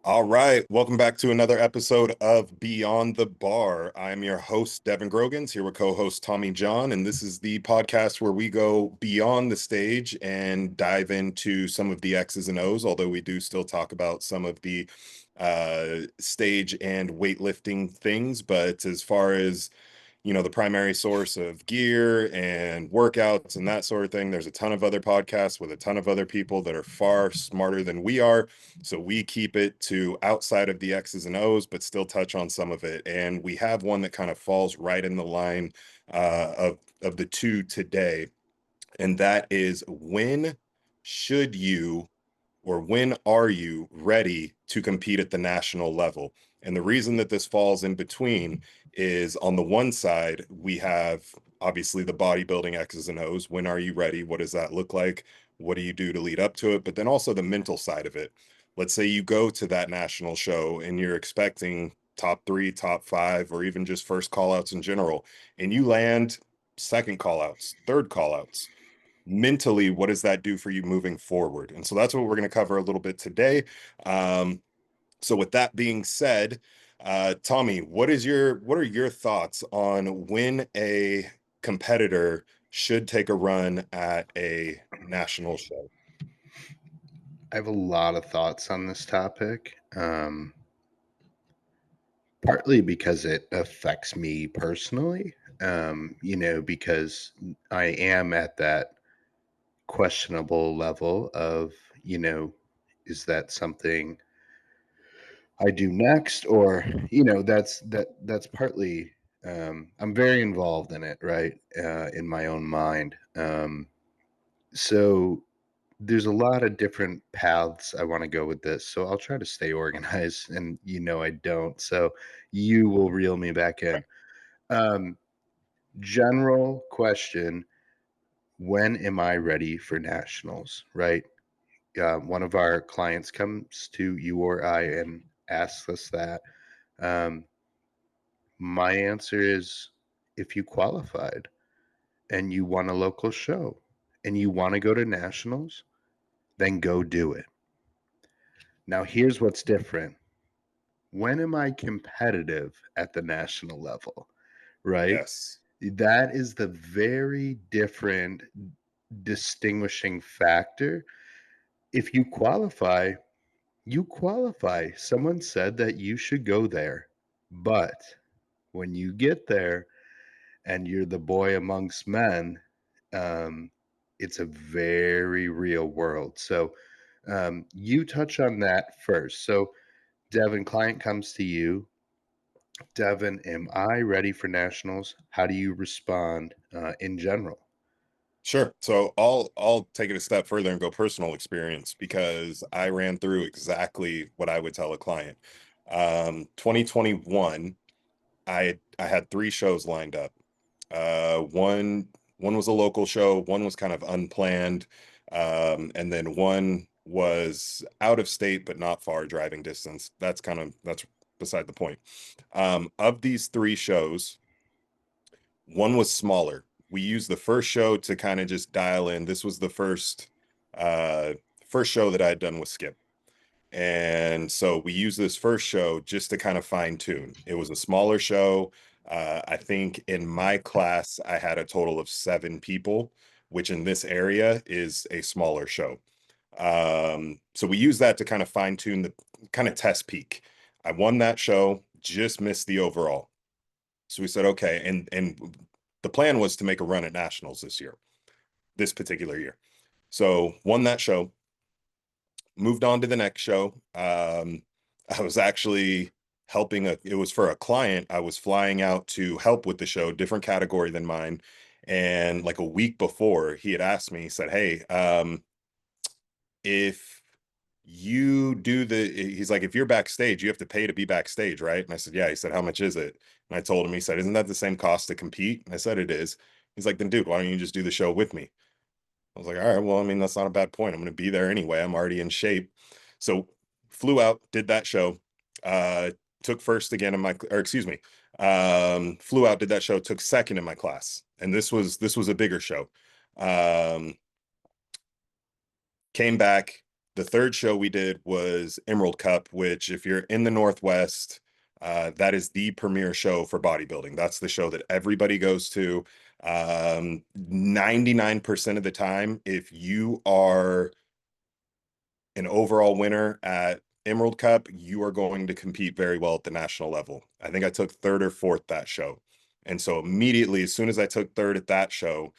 All right, welcome back to another episode of Beyond the Bar. I'm your host, Devon Grogans, here with co-host Tommy John, and this is the podcast where we go beyond the stage and dive into some of the X's and O's, although we do still talk about some of the stage and weightlifting things. But as far as the primary source of gear and workouts and that sort of thing. There's a ton of other podcasts with a ton of other people that are far smarter than we are. So we keep it to outside of the X's and O's, but still touch on some of it. And we have one that kind of falls right in the line of the two today. And that is when should you or when are you ready to compete at the national level? And the reason that this falls in between is on the one side, we have obviously the bodybuilding X's and O's. When are you ready? What does that look like? What do you do to lead up to it? But then also the mental side of it. Let's say you go to that national show and you're expecting top three, top five, or even just first call outs in general, and you land second call outs, third call outs mentally, what does that do for you moving forward? And so that's what we're going to cover a little bit today. So with that being said, Tommy, what are your thoughts on when a competitor should take a run at a national show? I have a lot of thoughts on this topic, partly because it affects me personally, because I am at that questionable level of, you know, is that something I do next? Or, that's partly, I'm very involved in it, right? In my own mind. So there's a lot of different paths I want to go with this. So I'll try to stay organized and I don't. So you will reel me back in. Um General question, when am I ready for nationals, right? One of our clients comes to you or I and asks us that. Um my answer is, if you qualified and you won a local show and you want to go to nationals, then go do it. Now, here's what's different. When am I competitive at the national level? Right? Yes. That is the very different distinguishing factor. If you qualify, you qualify. Someone said that you should go there. But when you get there and you're the boy amongst men, um, it's a very real world. So you touch on that first. So Devin, client comes to you. Devin, am I ready for nationals? How do you respond in general? Sure. So I'll take it a step further and go personal experience because I ran through exactly what I would tell a client. 2021, I had three shows lined up. One was a local show, one was kind of unplanned, and then one was out of state but not far driving distance. That's beside the point. Of these three shows, one was smaller. We used the first show to kind of just dial in. This was the uh first show that I had done with Skip. And so we used this first show just to kind of fine tune. It was a smaller show. I think in my class, I had a total of seven people, which in this area is a smaller show. So we use that to kind of fine tune the kind of test peak. I won that show, just missed the overall. So we said, okay, and the plan was to make a run at nationals this year, this particular year. So won that show, moved on to the next show. I was actually it was for a client. I was flying out to help with the show, different category than mine. And like a week before, he had asked me, he said, hey, if you do he's like, if you're backstage, you have to pay to be backstage, right? And I said, yeah. He said, how much is it? And I told him, he said, isn't that the same cost to compete? And I said, it is. He's like, then dude, why don't you just do the show with me? I was like, all right, well, I mean, that's not a bad point. I'm going to be there anyway. I'm already in shape. So flew out, did that show, uh, took first again in my, or excuse me, flew out, did that show, took second in my class. And this was a bigger show. Um, Came back, The third show we did was Emerald Cup, which, if you're in the Northwest, that is the premier show for bodybuilding. That's the show that everybody goes to. 99% of the time, if you are an overall winner at Emerald Cup, you are going to compete very well at the national level. I think I took third or fourth that show. And so immediately, as soon as I took third at that show,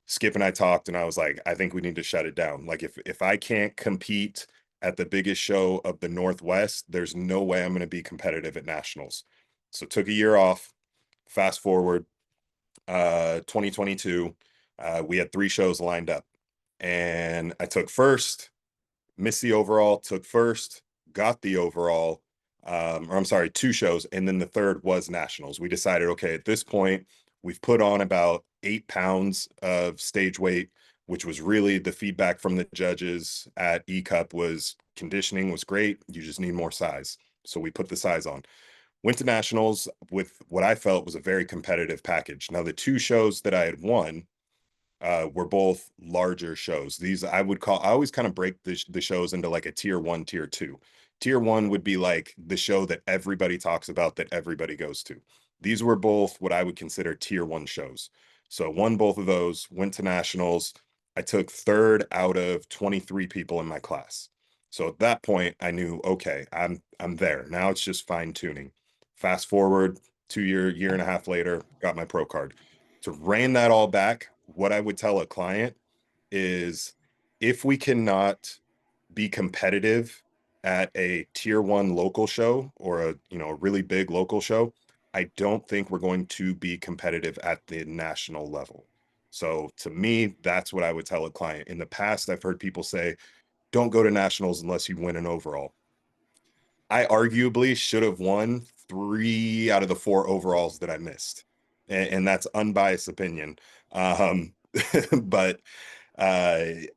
Skip and I talked, and I was like, I think we need to shut it down. Like, if I can't compete at the biggest show of the Northwest, there's no way I'm going to be competitive at nationals. So took a year off. Fast forward, 2022, we had 3 shows lined up, and I took first, missed the overall, took first, got the overall, or I'm sorry, 2 shows, and then the third was nationals. We decided, okay, at this point, we've put on about 8 pounds of stage weight, which was really the feedback from the judges at E Cup was conditioning was great. You just need more size. So we put the size on. Went to nationals with what I felt was a very competitive package. Now, the 2 shows that I had won were both larger shows. These I would call, I always kind of break the shows into like a tier one, tier two. Tier one would be like the show that everybody talks about, that everybody goes to. These were both what I would consider tier one shows. So won both of those, went to nationals. I took third out of 23 people in my class. So at that point, I knew, okay, I'm there. Now it's just fine tuning. Fast forward 2 year and a half later, got my pro card. To rein that all back, what I would tell a client is, if we cannot be competitive at a tier one local show, or a really big local show, I don't think we're going to be competitive at the national level. So to me, that's what I would tell a client. In the past, I've heard people say, don't go to nationals unless you win an overall. I arguably should have won 3 out of the 4 overalls that I missed. And that's unbiased opinion. Um, but I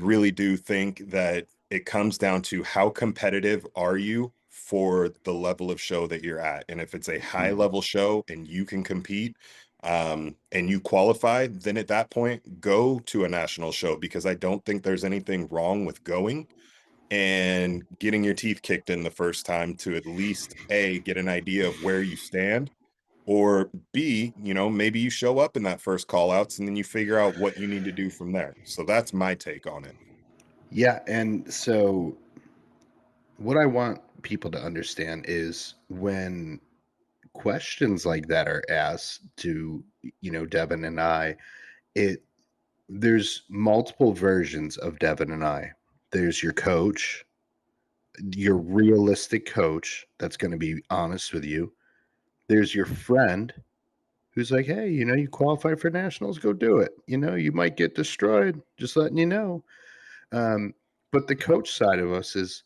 really do think that it comes down to how competitive are you for the level of show that you're at. And if it's a high Mhm. level show and you can compete, and you qualify, then at that point, go to a national show, because I don't think there's anything wrong with going and getting your teeth kicked in the first time to at least A, get an idea of where you stand, or B, maybe you show up in that first call outs and then you figure out what you need to do from there. So that's my take on it. Yeah, and so what I want people to understand is when questions like that are asked to, Devin and I, it there's multiple versions of Devin and I. There's your coach, your realistic coach that's going to be honest with you. There's your friend who's like, "Hey, you qualify for nationals, go do it. You might get destroyed, just letting you know." Um, but the coach side of us is,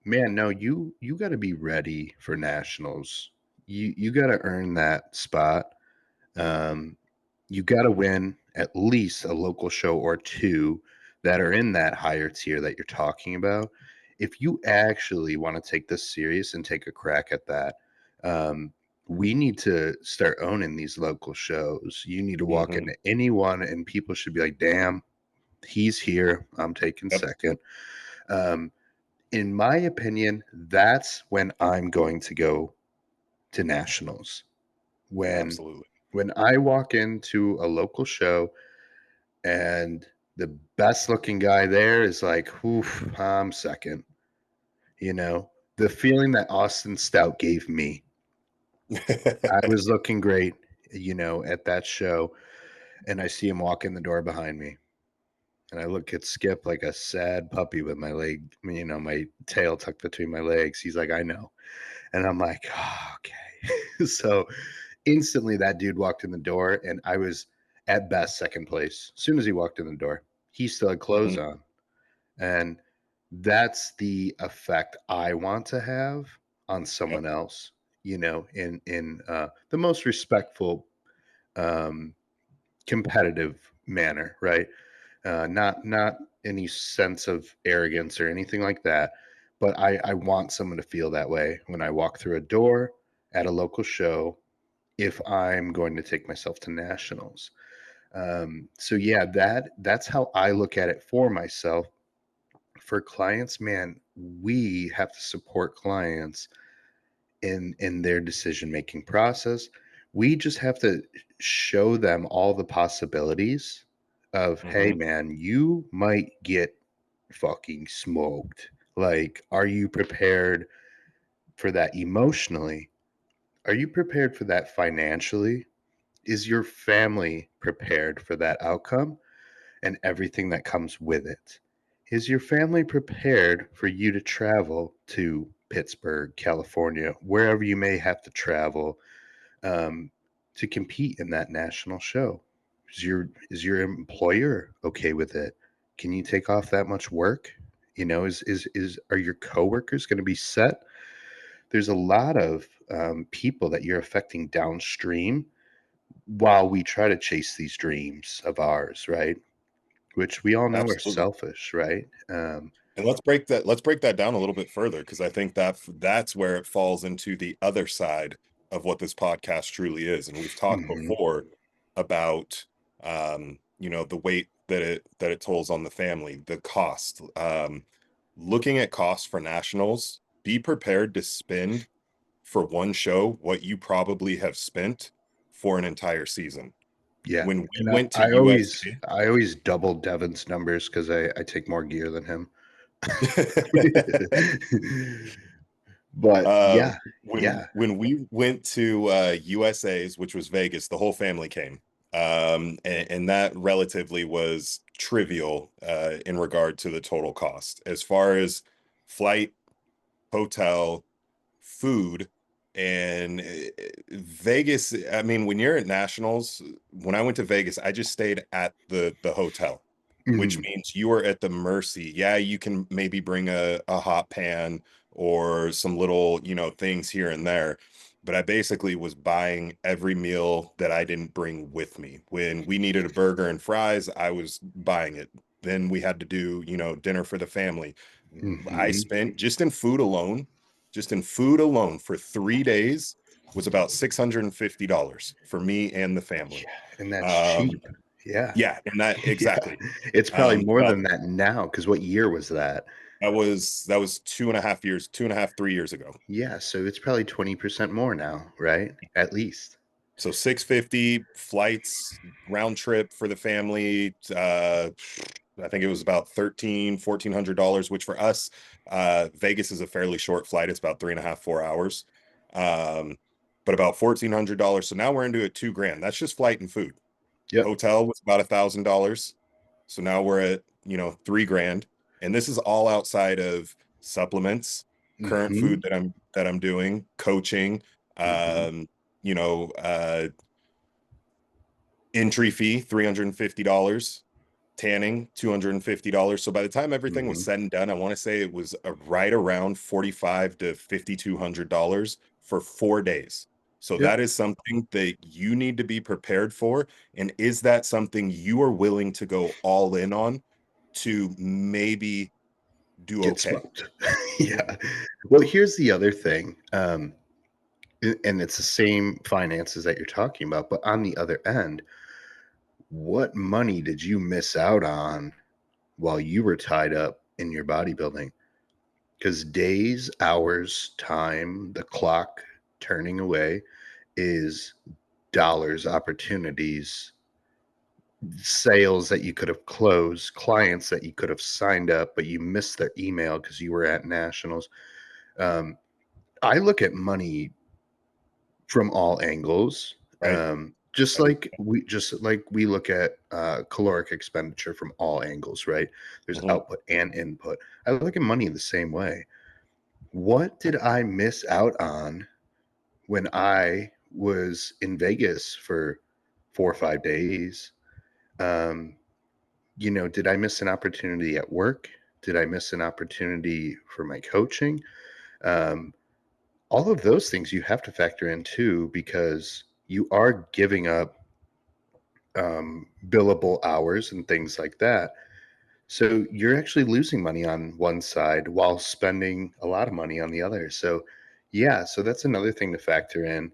man, no, you got to be ready for nationals. You got to earn that spot. Um, you got to win at least a local show or 2 that are in that higher tier that you're talking about. If you actually want to take this serious and take a crack at that, um, we need to start owning these local shows. You need to walk Hmm. into anyone, and people should be like, "Damn, he's here. I'm taking Yep, second." Um, in my opinion, that's when I'm going to go to nationals. When absolutely. when I walk into a local show and the best looking guy there is like, "Oof, I'm second." The feeling that Austin Stout gave me. I was looking great, at that show, and I see him walk in the door behind me. And I look at Skip like a sad puppy with my tail tucked between my legs. He's like, "I know." And I'm like, "Oh, okay." So instantly that dude walked in the door, and I was at best second place. As soon as he walked in the door, he still had clothes Mhm. on. And that's the effect I want to have on Yep. someone else, in the most respectful, um, competitive manner, right? Not any sense of arrogance or anything like that. But I want someone to feel that way when I walk through a door at a local show, if I'm going to take myself to nationals. So yeah, that's how I look at it for myself. for clients, man, we have to support clients in their decision making process. We just have to show them all the possibilities of, hey Hmm. man, you might get fucking smoked. Like, are you prepared for that emotionally? Are you prepared for that financially? Is your family prepared for that outcome and everything that comes with it? Is your family prepared for you to travel to Pittsburgh, California, wherever you may have to travel, um, to compete in that national show? Is your employer okay with it? Can you take off that much work? Is are your coworkers going to be set? There's a lot of people that you're affecting downstream while we try to chase these dreams of ours, right? Which we all know are Absolutely. selfish, right? And let's break that down a little bit further, because I think that's where it falls into the other side of what this podcast truly is. And we've talked Mhm. before about the weight that it tolls on the family, the cost. Looking at costs for nationals, be prepared to spend for one show what you probably have spent for an entire season. Yeah, When we and went to I always USA, I always double Devon's numbers because I take more gear than him. But Um, yeah, when yeah. when we went to USA's, which was Vegas, the whole family came. And that relatively was trivial in regard to the total cost. As far as flight, hotel, food, and Vegas, I mean, when you're at nationals, when I went to Vegas, I just stayed at the hotel, which Mhm, means you are at the mercy. Yeah, you can maybe bring a hot pan or some little, things here and there. But I basically was buying every meal that I didn't bring with me. When we needed a burger and fries, I was buying it. Then we had to do, dinner for the family. I mhm. spent just in food alone for 3 days was about $650 for me and the family. Yeah, and that's Um, cheap. Yeah. yeah, and that Yeah. exactly. It's probably more Well, than that now. Because what year was that? that was 2.5 years, 2.5, 3 years ago. Yeah, so it's probably 20% more now, right? At least. So 650 flights round trip for the family. I think it was about 1,400 dollars, which for us, Vegas is a fairly short flight. It's about 3.5, 4 hours. Um, but about $1,400. So now we're into it 2 grand. That's just flight and food. Yep. Hotel was about $1,000. So now we're at, 3 grand. And this is all outside of supplements, current food Mhm, that I'm doing, coaching, mhm, um, you know, uh, entry fee, $350, tanning, $250. So by the time everything was mhm. said and done, I want to say it was right around 45 to $5,200 for 4 days. So Yep. that is something that you need to be prepared for. And is that something you are willing to go all in on to maybe do Get okay? smoked. Yeah. Well, here's the other thing, and it's the same finances that you're talking about, but on the other end, what money did you miss out on while you were tied up in your bodybuilding? Because days, hours, time, the clock turning away is dollars, opportunities, sales that you could have closed, clients that you could have signed up, but you missed their email because you were at nationals. Um, I look at money from all angles. Right? Right. Just like we look at caloric expenditure from all angles, right? There's Mhm. output and input. I look at money the same way. What did I miss out on when I was in Vegas for 4 or 5 days? Um, did I miss an opportunity at work? Did I miss an opportunity for my coaching? Um, all of those things you have to factor in too, because you are giving up billable hours and things like that. So you're actually losing money on one side while spending a lot of money on the other. So yeah, so that's another thing to factor in,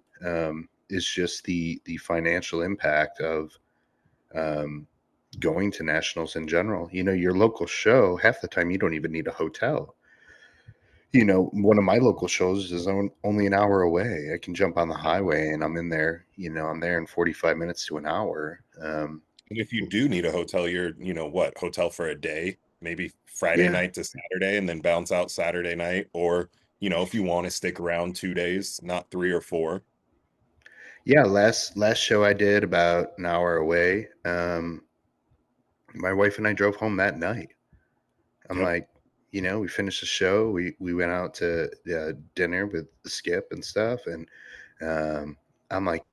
is just the financial impact of um, going to nationals in general. Your local show, half the time you don't even need a hotel. One of my local shows is only an hour away. I can jump on the highway and I'm in there. I'm there in 45 minutes to an hour. And if you do need a hotel, you're, what, hotel for a day, maybe Friday Yeah, night to Saturday, and then bounce out Saturday night. Or, if you want to stick around 2 days, not three or four. yeah. Last show I did about an hour away. My wife and I drove home that night. I'm Yep. like, we finished the show. We went out to dinner with Skip and stuff, and um, I'm like,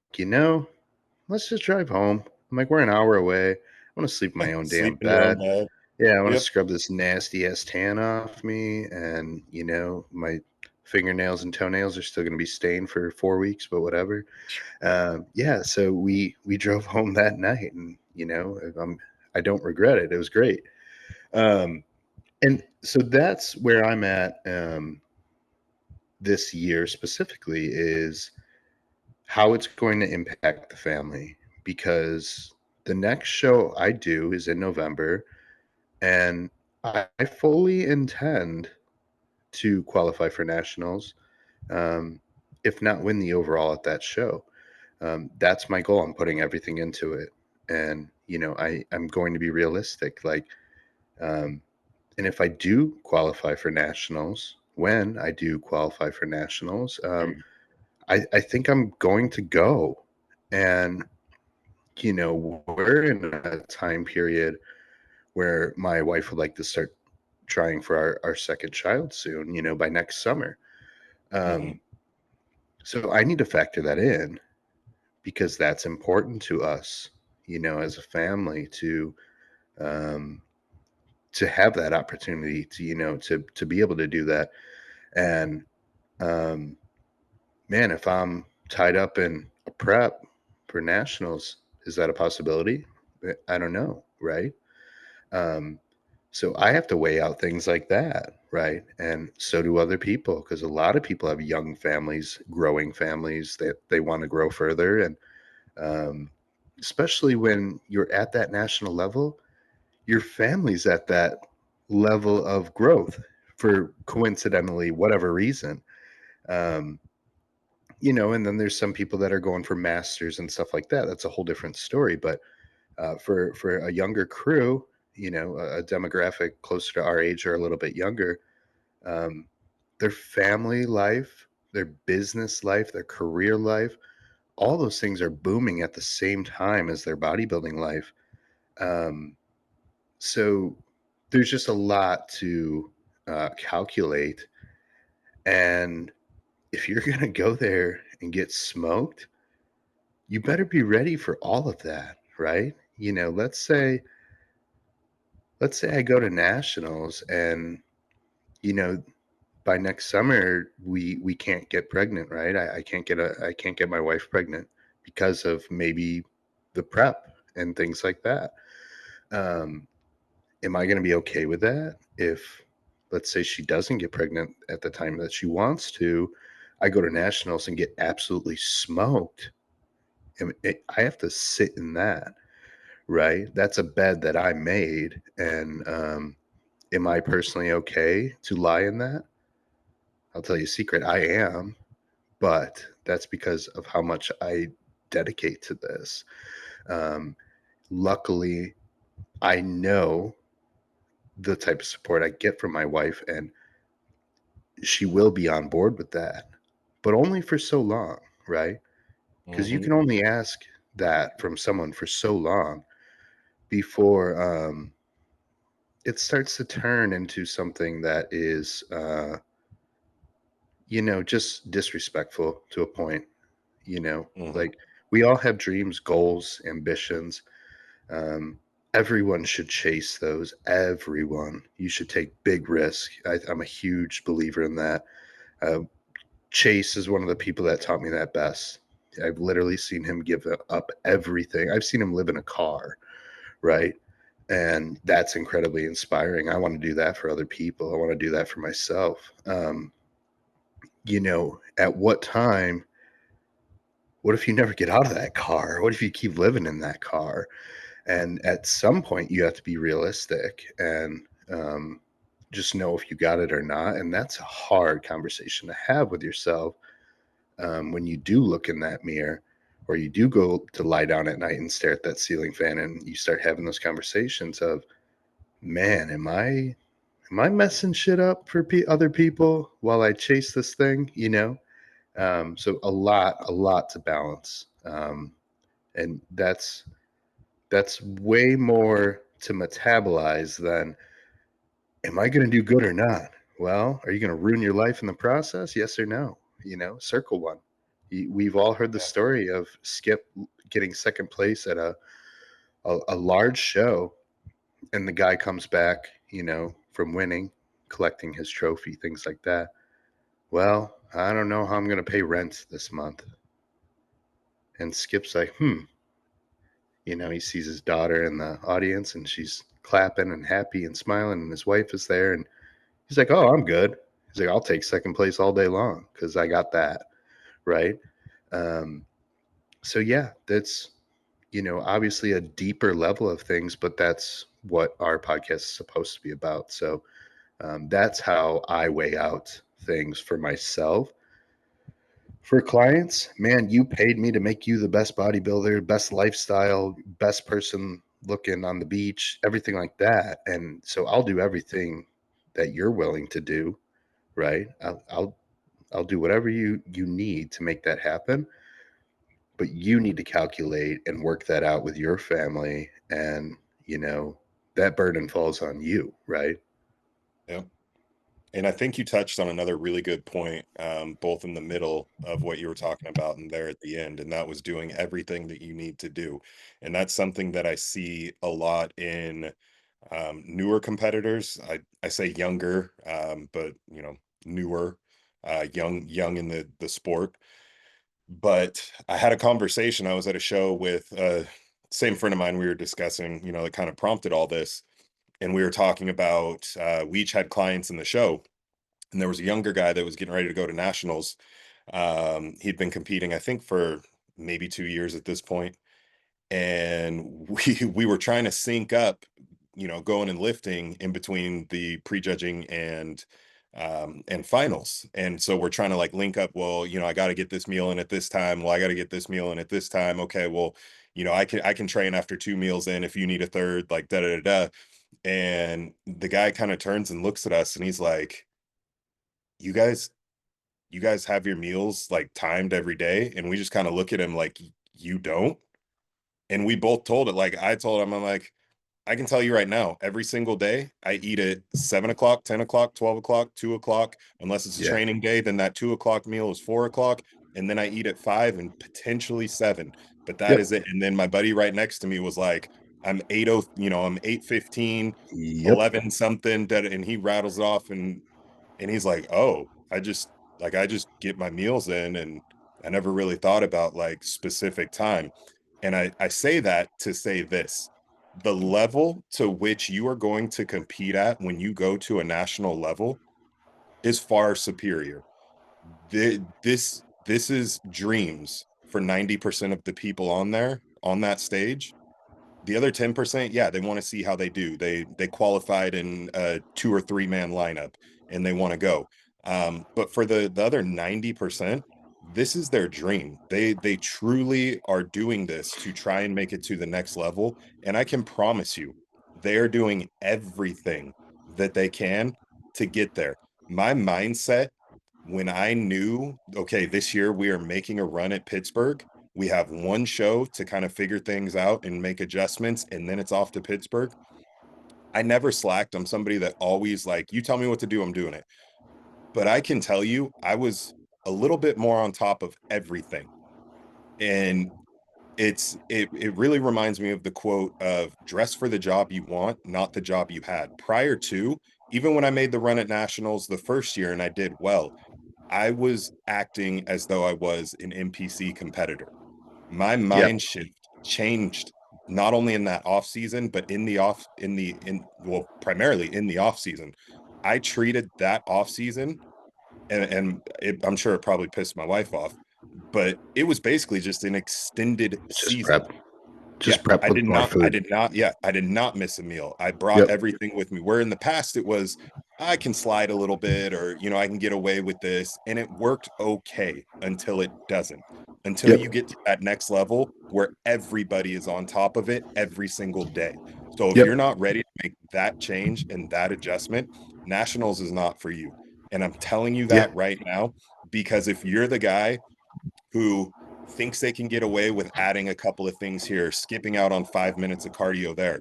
let's just drive home. I'm like, we're an hour away. I want to sleep in my own damn Sleep in your own bed. bed. Yeah, I want to Yep. scrub this nasty ass tan off me, and my fingernails and toenails are still going to be stained for 4 weeks, but whatever. Yeah, so we drove home that night, and I don't regret it. It was great. Um, and so that's where I'm at this year specifically is how it's going to impact the family because the next show I do is in November, and I fully intend to qualify for nationals, um, if not win the overall at that show. That's my goal. I'm putting everything into it, and I'm going to be realistic. Like, um, and if I do qualify for nationals, when I do qualify for nationals, I think I'm going to go, and we're in a time period where my wife would like to start trying for our second child soon, by next summer. Hmm. Um, so I need to factor that in because that's important to us, as a family um, to have that opportunity to, to be able to do that. And um, man, if I'm tied up in a prep for nationals, is that a possibility? I don't know, right? Um, so I have to weigh out things like that, right? And so do other people, because a lot of people have young families, growing families that they want to grow further. And um, especially when you're at that national level, your family's at that level of growth for coincidentally, whatever reason. Um, and then there's some people that are going for masters and stuff like that. That's a whole different story. But for a younger crew, a demographic closer to our age or a little bit younger, um, their family life, their business life, their career life, all those things are booming at the same time as their bodybuilding life. Um, so there's just a lot to calculate. And if you're going to go there and get smoked, you better be ready for all of that, right? Let's say I go to nationals and you know by next summer we can't get pregnant, right? I can't get my wife pregnant because of maybe the prep and things like that. Um, am I going to be okay with that if, let's say, she doesn't get pregnant at the time that she wants to? I go to nationals and get absolutely smoked. I have to sit in that, right? That's a bed that I made, and am I personally okay to lie in that? I'll tell you a secret, I am, but that's because of how much I dedicate to this. Um, luckily, I know the type of support I get from my wife, and she will be on board with that, but only for so long, right? Because you Hmm. can only ask that from someone for so long before it starts to turn into something that is, just disrespectful to a point. Hmm. Like we all have dreams, goals, ambitions. Um, everyone should chase those. Everyone. You should take big risk. I'm a huge believer in that. Uh, Chase is one of the people that taught me that best. I've literally seen him give up everything. I've seen him live in a car, right? And that's incredibly inspiring. I want to do that for other people. I want to do that for myself. At what time, what if you never get out of that car? What if you keep living in that car? And at some point, you have to be realistic and just know if you got it or not. And that's a hard conversation to have with yourself when you do look in that mirror or you do go to lie down at night and stare at that ceiling fan and you start having those conversations of, man, am I messing shit up for other people while I chase this thing, you know? So a lot to balance. And that's way more to metabolize than, am I going to do good or not? Well, are you going to ruin your life in the process? Yes or no? You know, circle one. We've all heard the Yeah. story of Skip getting second place at a large show, and the guy comes back, from winning, collecting his trophy, things like that. Well, I don't know how I'm going to pay rent this month. And Skip's like, he sees his daughter in the audience and she's clapping and happy and smiling, and his wife is there. And he's like, oh, I'm good. He's like, I'll take second place all day long because I got that. Right. Um, so, yeah, that's, obviously a deeper level of things, but that's what our podcast is supposed to be about. So, that's how I weigh out things for myself. For clients, man, you paid me to make you the best bodybuilder, best lifestyle, best person looking on the beach, everything like that. And so I'll do everything that you're willing to do, right? I'll do whatever you need to make that happen. But you need to calculate and work that out with your family, and that burden falls on you, right? Yeah. And I think you touched on another really good point, both in the middle of what you were talking about and there at the end, and that was doing everything that you need to do. And that's something that I see a lot in newer competitors. I say younger, but newer, young in the sport. But I had a conversation. I was at a show with same friend of mine. We were discussing, that kind of prompted all this, and we were talking about we each had clients in the show, and there was a younger guy that was getting ready to go to nationals. He'd been competing, I think, for maybe 2 years at this point, and we were trying to sync up, going and lifting in between the prejudging and finals. And so we're trying to like link up, well, I got to get this meal in at this time. Well, I got to get this meal in at this time. Okay, well, I can train after two meals in if you need a third, like da da da da. And the guy kind of turns and looks at us and he's like, you guys you guys have your meals like timed every day? And we just kind of look at him like, you don't? And we both told it. Like I told him, I'm like, I can tell you right now, every single day I eat at 7 o'clock, 10 o'clock, 12 o'clock, 2 o'clock. Unless it's a Yeah. training day, then that 2 o'clock meal is 4 o'clock. And then I eat at 5 and potentially 7. But that Yep. is it. And then my buddy right next to me was like, I'm 80, I'm 8:15, Yep. 11 something that, and he rattles it off and he's like, oh, I just get my meals in, and I never really thought about like specific time. And I say that to say this: the level to which you are going to compete at when you go to a national level is far superior. This is dreams for 90% of the people on there on that stage. The other 10%, yeah, they want to see how they do. They qualified in a 2 or 3 man lineup and they want to go. But for the other 90%, this is their dream. They truly are doing this to try and make it to the next level. And I can promise you, they are doing everything that they can to get there. My mindset when I knew, okay, this year we are making a run at Pittsburgh, we have one show to kind of figure things out and make adjustments, and then it's off to Pittsburgh. I never slacked. I'm somebody that always like, you tell me what to do, I'm doing it. But I can tell you, I was a little bit more on top of everything. And it really reminds me of the quote of dress for the job you want, not the job you had. Prior to, even when I made the run at nationals the first year and I did well, I was acting as though I was an NPC competitor. My Yep. mind shift changed not only in that off season, but in well, primarily in the off season. I treated that off season, I'm sure it probably pissed my wife off, but it was basically just an extended It's just season. prep. Yeah, Just prep I with did more not. I food. did not. Yeah, I did not miss a meal. I brought Yep. everything with me. Where in the past it was, I can slide a little bit, or I can get away with this, and it worked okay until it doesn't. Until you Yep. get to that next level where everybody is on top of it every single day. So if you're Yep. not ready to make that change and that adjustment, nationals is not for you. And I'm telling you Yeah. that right now because if you're the guy who thinks they can get away with adding a couple of things here, skipping out on 5 minutes of cardio there,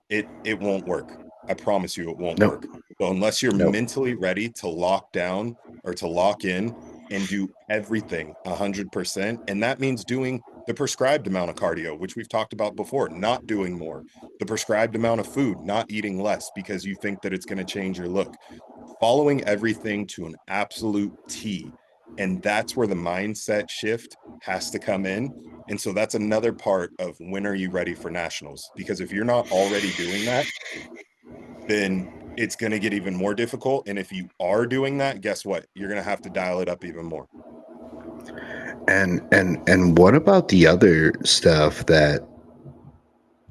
it won't work. I promise you it won't Nope. work. So unless you're Nope. mentally ready to lock down or to lock in and do everything 100%, and that means doing the prescribed amount of cardio, which we've talked about before, not doing more, the prescribed amount of food, not eating less because you think that it's going to change your look, following everything to an absolute T. And that's where the mindset shift has to come in. And so that's another part of when are you ready for nationals? Because if you're not already doing that, then it's going to get even more difficult. And if you are doing that, guess what? You're going to have to dial it up even more. And what about the other stuff that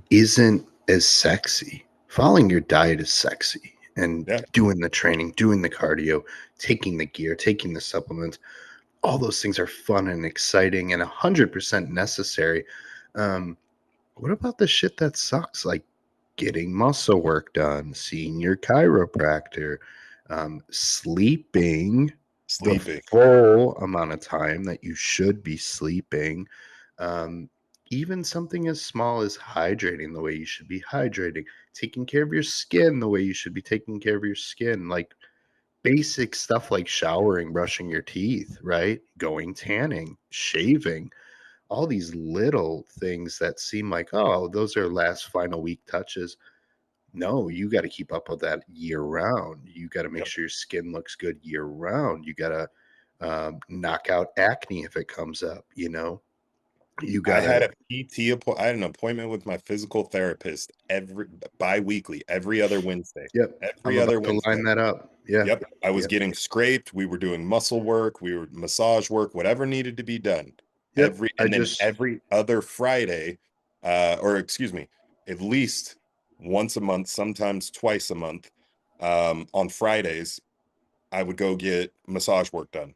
isn't as sexy? Following your diet is sexy, and Yeah. doing the training, doing the cardio, taking the gear, taking the supplements, all those things are fun and exciting and 100% necessary. Um, what about the shit that sucks? Like getting muscle work done, seeing your chiropractor, sleeping the Sleeping. full amount of time that you should be sleeping. Um, even something as small as hydrating the way you should be hydrating, taking care of your skin the way you should be taking care of your skin, like basic stuff like showering, brushing your teeth, right? Going tanning, shaving, all these little things that seem like, oh, those are last final week touches. No, you got to keep up with that year round. You got to make Yep. sure your skin looks good year round. You got to knock out acne if it comes up. You got I to, had a I had an appointment with my physical therapist every bi-weekly, every other Wednesday. yep, Every I'm other about to line Wednesday. that up. Yeah, Yep. I was yep, getting scraped. We were doing muscle work. We were massage work, whatever needed to be done. yep. I And then just, every other Friday, or excuse me, at least once a month, sometimes twice a month, on Fridays, I would go get massage work done.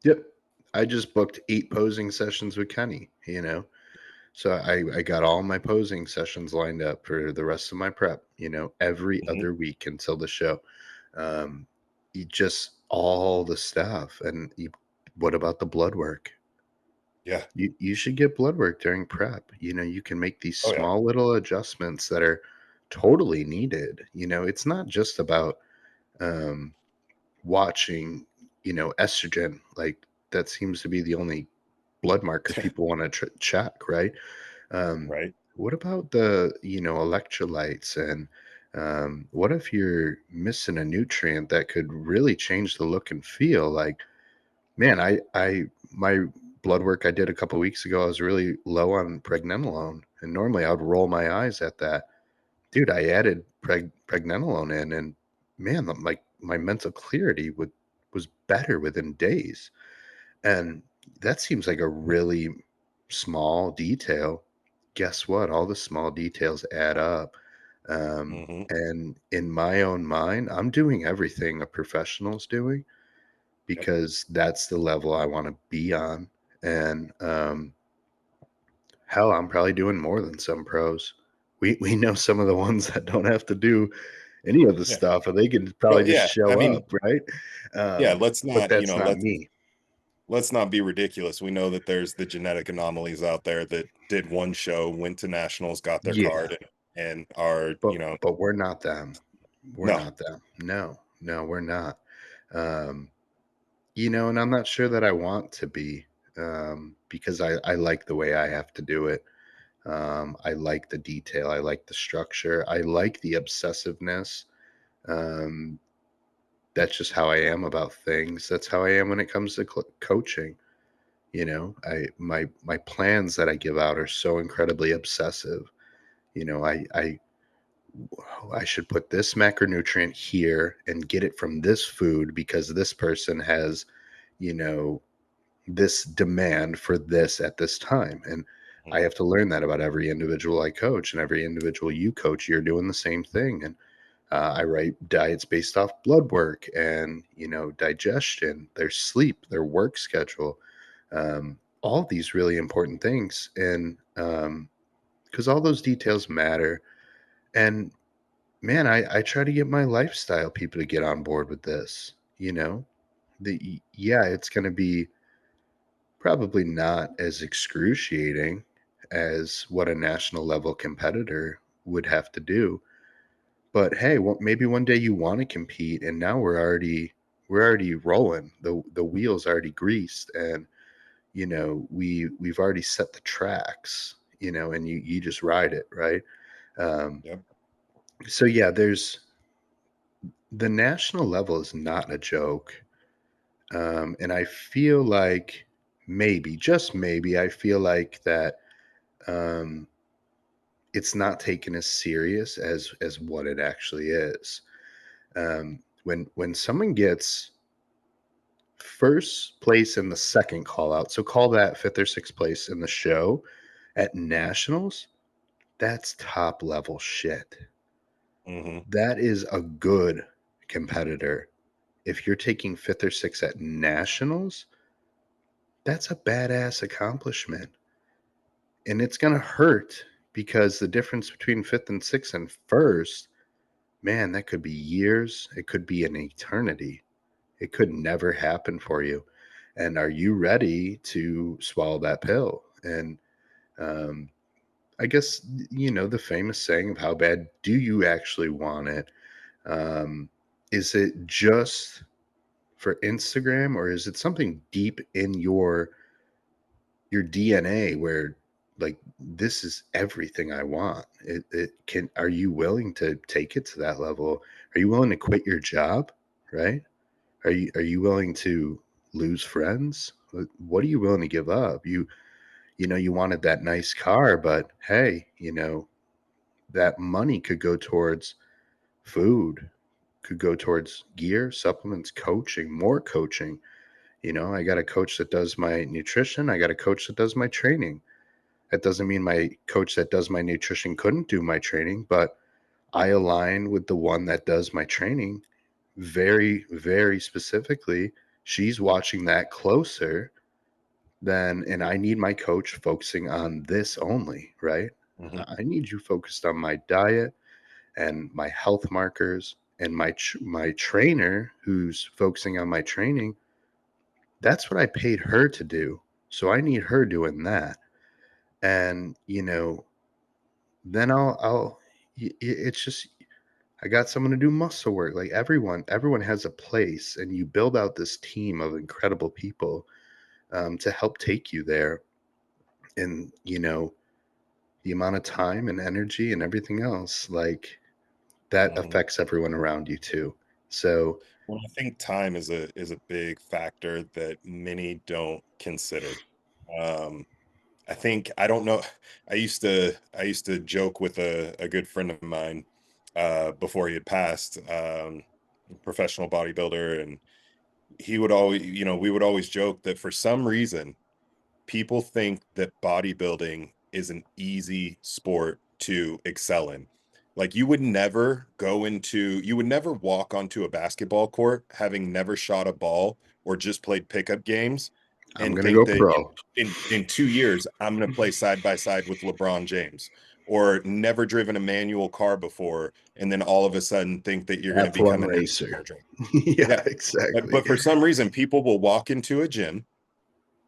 yep. I just booked 8 posing sessions with Kenny. So I got all my posing sessions lined up for the rest of my prep, every Mhm. other week until the show. You just all the stuff. And what about the blood work? Yeah. You should get blood work during prep. You can make these Oh, yeah. small little adjustments that are totally needed. It's not just about um, watching, estrogen. Like that seems to be the only blood marker people want to check, right? Um, Right. what about the, electrolytes and what if you're missing a nutrient that could really change the look and feel? Like, man, my blood work I did a couple weeks ago, I was really low on pregnenolone, and normally I would roll my eyes at that. Dude, I added pregnenolone in, and man, like my mental clarity was better within days. And that seems like a really small detail. Guess what? All the small details add up. Hmm. And in my own mind, I'm doing everything a professional's doing Yep. because that's the level I want to be on. And hell, I'm probably doing more than some pros. We know some of the ones that don't have to do any of the Yeah. stuff, and they can probably Well, just yeah. I show mean, up, right? yeah, let's But not, that's not me. let's not be ridiculous. We know that there's the genetic anomalies out there that did one show, went to nationals, got their Yeah, card, and are, but we're not them. We're no. not them. No, no, we're not. Um, and I'm not sure that I want to be because I like the way I have to do it. I like the detail. I like the structure. I like the obsessiveness. Um, that's just how I am about things. That's how I am when it comes to coaching. My plans that I give out are so incredibly obsessive. I should put this macronutrient here and get it from this food because this person has, you know, this demand for this at this time. And I Mhm. have to learn that about every individual I coach, and every individual you coach, you're doing the same thing. And I write diets based off blood work and, digestion, their sleep, their work schedule, all these really important things. And because all those details matter. And man, I try to get my lifestyle people to get on board with this. Yeah, it's going to be probably not as excruciating as what a national level competitor would have to do. But hey, well, maybe one day you want to compete, and now we're already rolling. The wheels already greased, and we've already set the tracks. And you just ride it, right? Um, Yep. so yeah, there's the national level is not a joke, and I feel like maybe, just maybe, I feel like that um, it's not taken as serious as what it actually is. When someone gets first place in the second call out, so call that fifth or sixth place in the show at nationals, that's top level shit. Hmm. That is a good competitor. If you're taking fifth or sixth at nationals, that's a badass accomplishment. And it's going to hurt because the difference between fifth and sixth and first, man, that could be years. It could be an eternity. It could never happen for you. And are you ready to swallow that pill? And um, I guess, the famous saying of how bad do you actually want it? Um, is it just for Instagram, or is it something deep in your DNA where, like, this is everything I want? Are you willing to take it to that level? Are you willing to quit your job? Right? Are you willing to lose friends? What are you willing to give up? You wanted that nice car, but hey, that money could go towards food, could go towards gear, supplements, coaching, more coaching. I got a coach that does my nutrition. I got a coach that does my training. That doesn't mean my coach that does my nutrition couldn't do my training, but I align with the one that does my training very, very specifically. She's watching that closer than, and I need my coach focusing on this only, right? Hmm. I need you focused on my diet and my health markers, and my trainer who's focusing on my training. That's what I paid her to do. So I need her doing that. And, then it's just, I got someone to do muscle work. Like, everyone has a place, and you build out this team of incredible people to help take you there. And, the amount of time and energy and everything else, like, that Hmm. affects everyone around you too. So, Well, I think time is a big factor that many don't consider. Um, I think I don't know. I used to joke with a good friend of mine before he had passed, professional bodybuilder, and he would always, we would always joke that for some reason people think that bodybuilding is an easy sport to excel in. Like you would never walk onto a basketball court having never shot a ball or just played pickup games I'm and going to think go that pro. in 2 years I'm going to play side by side with LeBron James, or never driven a manual car before and then all of a sudden think that you're going to become F1 an racer. NASCAR driver. Yeah, Yeah. But exactly. but for some reason people will walk into a gym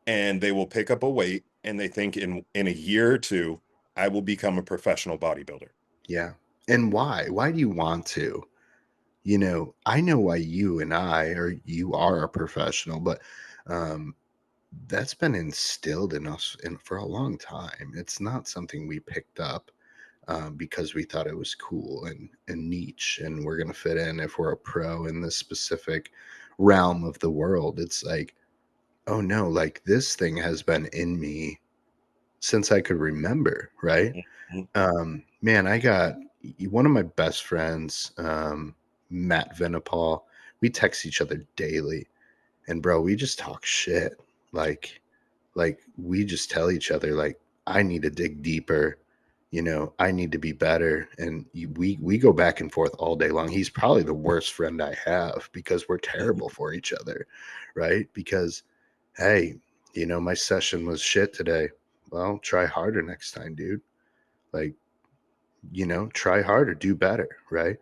and they will pick up a weight and they think in a year or two I will become a professional bodybuilder. Yeah. And why? Why do you want to? I know why you and I, or you are a professional, but um, that's been instilled in us for a long time. It's not something we picked up because we thought it was cool and niche, and we're going to fit in if we're a pro in this specific realm of the world. It's like, oh no, like, this thing has been in me since I could remember, right? Mhm. Man, I got one of my best friends, Matt Vinipal. We text each other daily, and bro, we just talk shit. Like, we just tell each other, like, I need to dig deeper. I need to be better. And we go back and forth all day long. He's probably the worst friend I have because we're terrible for each other, right? Because, hey, my session was shit today. Well, try harder next time, dude. Like, try harder, do better, right?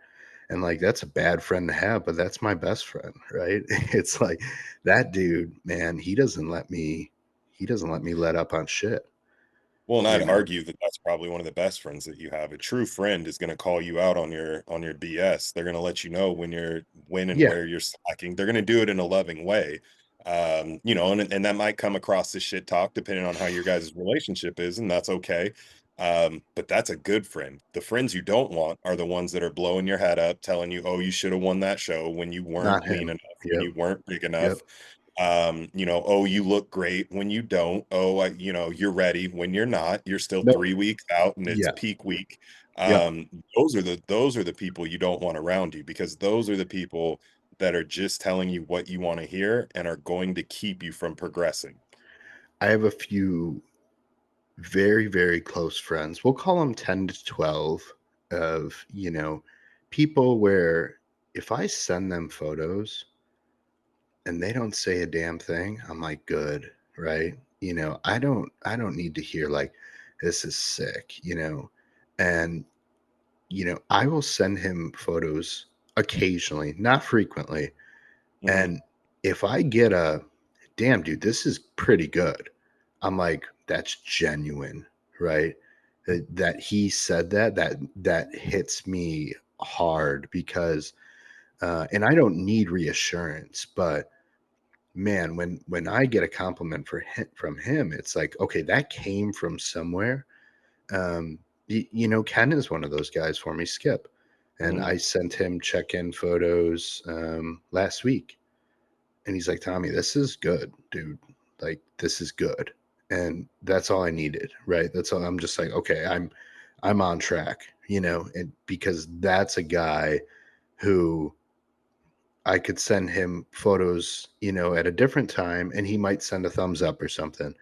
And like that's a bad friend to have, but that's my best friend, right? It's like that dude, man, he doesn't let me let up on shit, Well, and you I'd know. argue that that's probably one of the best friends that you have. A true friend is going to call you out on your BS. They're going to let you know when and Yeah, where you're slacking. They're going to do it in a loving way. And that might come across as shit talk depending on how your guys' relationship is, and that's okay. But that's a good friend. The friends you don't want are the ones that are blowing your head up, telling you, "Oh, you should have won that show when you weren't not lean him. enough, when Yep, you weren't big yep. enough." Oh, you look great when you don't. Oh, you're ready when you're not. You're still Nope. 3 weeks out and it's Yeah, peak week. yep. Those are the people you don't want around you, because those are the people that are just telling you what you want to hear and are going to keep you from progressing. I have a few very, very close friends. We'll call them 10 to 12 of, people where if I send them photos and they don't say a damn thing, I'm like, good, right? I don't need to hear like this is sick, And I will send him photos occasionally, not frequently. Hmm. And if I get a damn dude, this is pretty good, I'm like, that's genuine, right? That he said that hits me hard because and I don't need reassurance, but man, when I get a compliment from him, it's like, okay, that came from somewhere. Ken is one of those guys for me, Skip, and Hmm. I sent him check-in photos last week, and he's like, Tommy, this is good, dude. Like, this is good, and that's all I needed, right? That's all. I'm just like, okay, I'm on track, and because that's a guy who I could send him photos, at a different time, and he might send a thumbs up or something.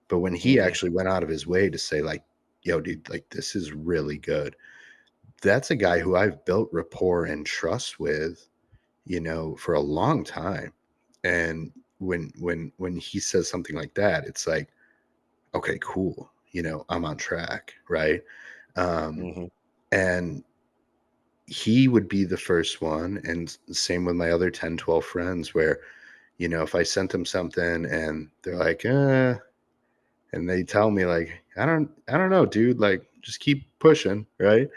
But when he Hmm. actually went out of his way to say, like, yo, dude, like, this is really good, that's a guy who I've built rapport and trust with, for a long time. And when he says something like that, it's like, okay, cool, I'm on track, right? Um, Hmm. and he would be the first one, and same with my other 10, 12 friends, where if I sent them something and they're like, and they tell me like, I don't know, dude, like just keep pushing, right?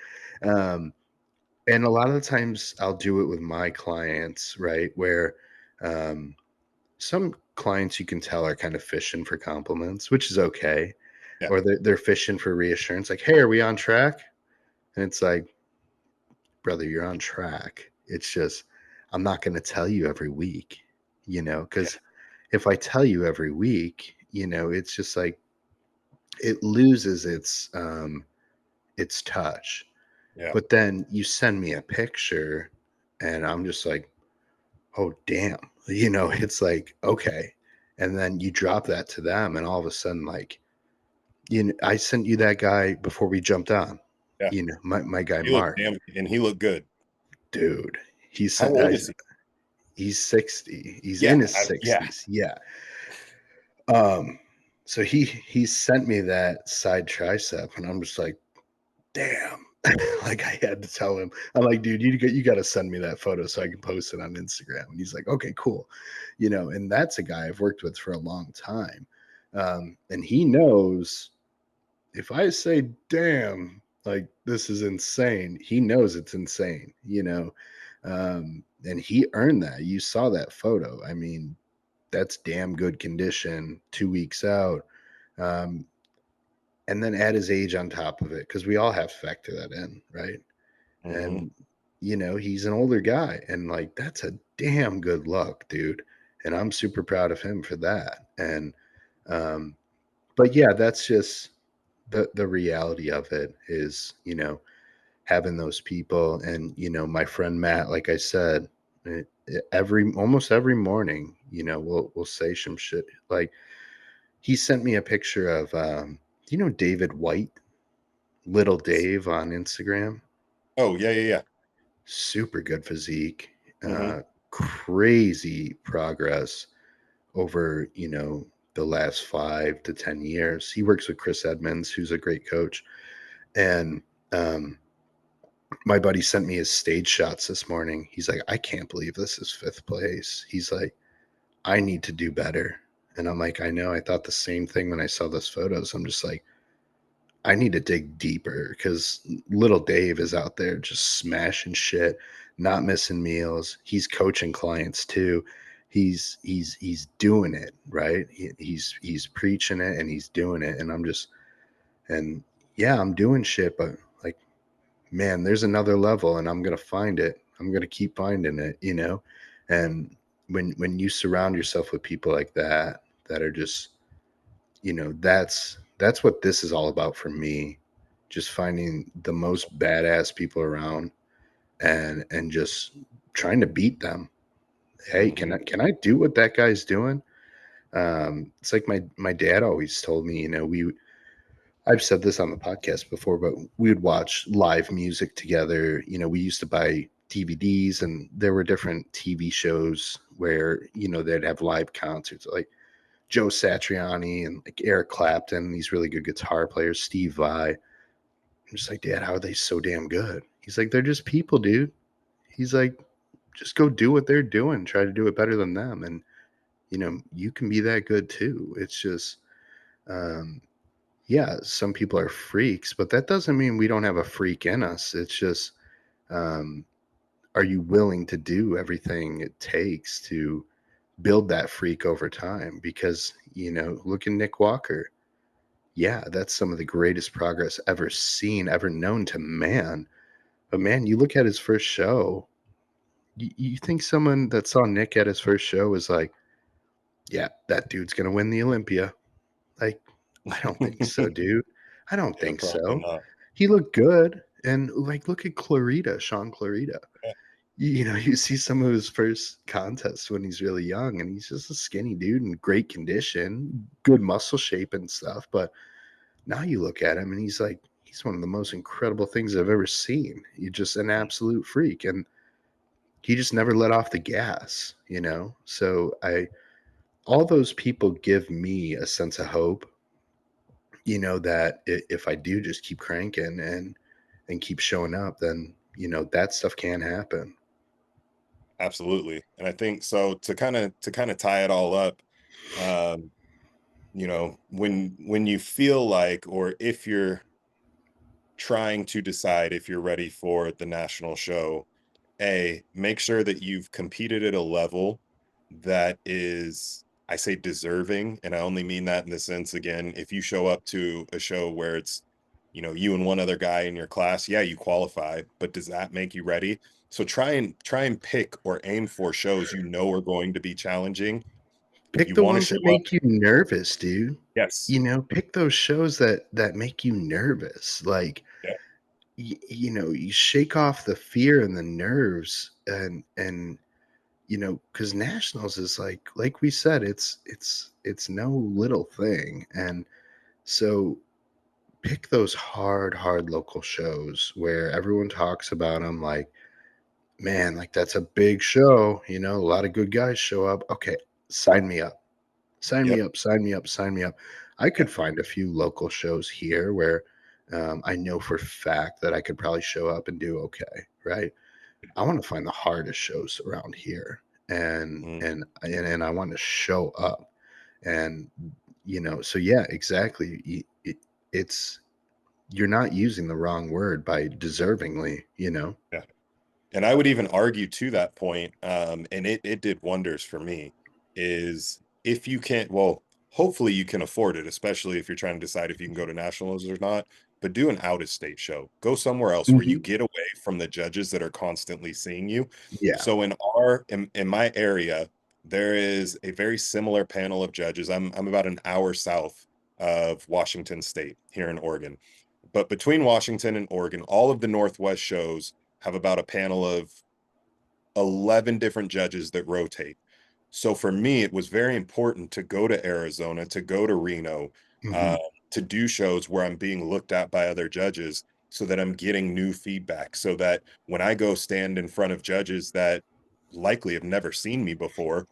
Um, and a lot of the times I'll do it with my clients, right? Where um, some clients you can tell are kind of fishing for compliments, which is okay, Yeah. or they're fishing for reassurance, like, hey, are we on track? And it's like, brother, you're on track. It's just I'm not going to tell you every week, Yeah. because if I tell you every week, it's just like it loses its touch. Yeah. But then you send me a picture and I'm just like, oh damn. It's like, okay. And then you drop that to them and all of a sudden, like, I sent you that guy before we jumped on. Yeah. My guy He looked Mark, damn, and he looked good. dude. He's How sent old is he? he's 60. He's in Yeah. his Yeah. 60s. Yeah. Um, so he sent me that side tricep and I'm just like, damn. Like I had to tell him, I'm like, dude, you got to send me that photo so I can post it on Instagram. And he's like, okay, cool. And that's a guy I've worked with for a long time. And he knows if I say, damn, like this is insane, he knows it's insane. And he earned that. You saw that photo. I mean, that's damn good condition 2 weeks out. Um, and then add his age on top of it because we all have to factor that in, right? Hmm. And he's an older guy, and like that's a damn good look, dude. And I'm super proud of him for that. And um, but yeah, that's just the reality of it is, having those people. And my friend Matt, like I said, every almost every morning, we'll say some shit. Like he sent me a picture of Do you know David White? Little S- Dave on Instagram? Oh, yeah, yeah, yeah. Super good physique, Hmm. crazy progress over, the last 5 to 10 years. He works with Chris Edmonds, who's a great coach. And um, my buddy sent me his stage shots this morning. He's like, I can't believe this is fifth place. He's like, I need to do better. And I'm like, I know. I thought the same thing when I saw those photos. I'm just like, I need to dig deeper because little Dave is out there just smashing shit, not missing meals. He's coaching clients too. He's doing it right. He's preaching it and he's doing it. And I'm just and yeah, I'm doing shit, but like, man, there's another level, and I'm gonna find it. I'm gonna keep finding it. And when you surround yourself with people like that that are just that's what this is all about for me, just finding the most badass people around and just trying to beat them. Hey, can Hmm. I do what that guy's doing? It's like my dad always told me, I've said this on the podcast before, but we would watch live music together. We used to buy DVDs, and there were different TV shows where they'd have live concerts like Joe Satriani and like Eric Clapton, these really good guitar players, Steve Vai. I'm just like, Dad, how are they so damn good? He's like, they're just people, dude. He's like, just go do what they're doing, try to do it better than them. And, you can be that good too. It's just, um, yeah, some people are freaks, but that doesn't mean we don't have a freak in us. It's just, um, are you willing to do everything it takes to build that freak over time? Because, look at Nick Walker. Yeah, that's some of the greatest progress ever seen, ever known to man. But man, you look at his first show, you think someone that saw Nick at his first show was like, yeah, that dude's going to win the Olympia. Like, I don't think so, dude. I don't Yeah, think probably so. not. He looked good. And like, look at Clarita, Sean Clarita. Yeah. You see some of his first contests when he's really young, and he's just a skinny dude in great condition, good muscle shape and stuff. But now you look at him and he's one of the most incredible things I've ever seen. He's just an absolute freak. And he just never let off the gas. So all those people give me a sense of hope, that if I do just keep cranking and keep showing up, then, that stuff can happen. Absolutely. And I think so to kind of tie it all up, um, when you feel like, or if you're trying to decide if you're ready for the national show, make sure that you've competed at a level that is, I say, deserving. And I only mean that in the sense, again, if you show up to a show where it's, you and one other guy in your class, yeah, you qualify, but does that make you ready? So try and pick or aim for shows are going to be challenging. Pick You the want to ones show that up. make you nervous, dude. Yes. Pick those shows that make you nervous. Like, Yeah. you shake off the fear and the nerves, and because nationals is like we said, it's no little thing. And so pick those hard local shows where everyone talks about them like, man, like that's a big show, a lot of good guys show up. Okay, sign me up. Sign me Yep. up, sign me up, sign me up. I Yeah. could find a few local shows here where I know for a fact that I could probably show up and do okay, right? I want to find the hardest shows around here, and Mm. and and I want to show up, and so yeah, exactly. It's you're not using the wrong word by deservingly. Yeah. And I would even argue to that point, and it did wonders for me, is if you can't, well, hopefully you can afford it, especially if you're trying to decide if you can go to nationals or not, but do an out of state show. Go somewhere else where you Hmm. get away from the judges that are constantly seeing you. Yeah. So in my area, there is a very similar panel of judges. I'm about an hour south of Washington State here in Oregon. But between Washington and Oregon, all of the Northwest shows have about a panel of 11 different judges that rotate. So for me, it was very important to go to Arizona, to go to Reno, uh, Hmm. to do shows where I'm being looked at by other judges so that I'm getting new feedback so that when I go stand in front of judges that likely have never seen me before,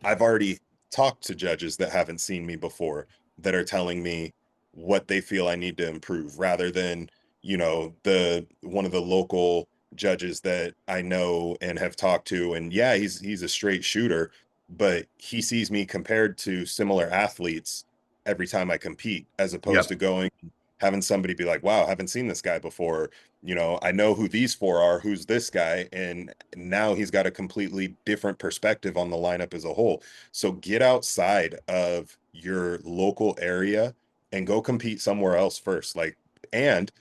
I've already talked to judges that haven't seen me before that are telling me what they feel I need to improve rather than, the one of the local judges that I know and have talked to. And yeah, he's a straight shooter, but he sees me compared to similar athletes every time I compete, as opposed to Yep. going having somebody be like, wow, I haven't seen this guy before. I know who these four are, who's this guy, and now he's got a completely different perspective on the lineup as a whole. So get outside of your local area and go compete somewhere else first. And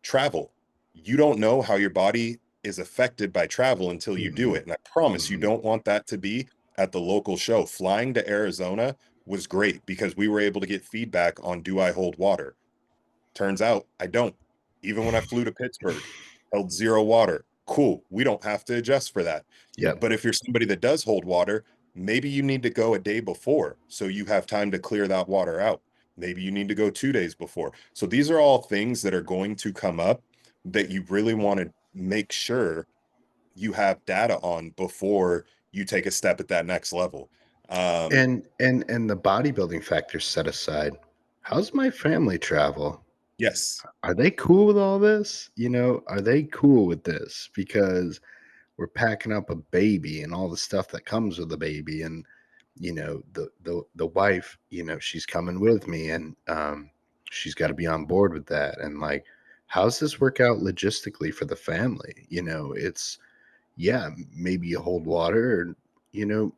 travel. You don't know how your body is affected by travel until you do Hmm. it. And I promise you Hmm. don't want that to be at the local show. Flying to Arizona was great because we were able to get feedback on do I hold water? Turns out I don't. Even when I flew to Pittsburgh, held zero water. Cool. We don't have to adjust for that. Yep. But if you're somebody that does hold water, maybe you need to go a day before so you have time to clear that water out. Maybe you need to go 2 days before. So these are all things that are going to come up that you really want to make sure you have data on before you take a step at that next level. Um, And the bodybuilding factor set aside, how's my family travel? yes. Are they cool with all this? Are they cool with this? Because we're packing up a baby and all the stuff that comes with the baby, and the wife, she's coming with me, and she's got to be on board with that. And like, how's this work out logistically for the family? It's yeah, maybe you hold water, or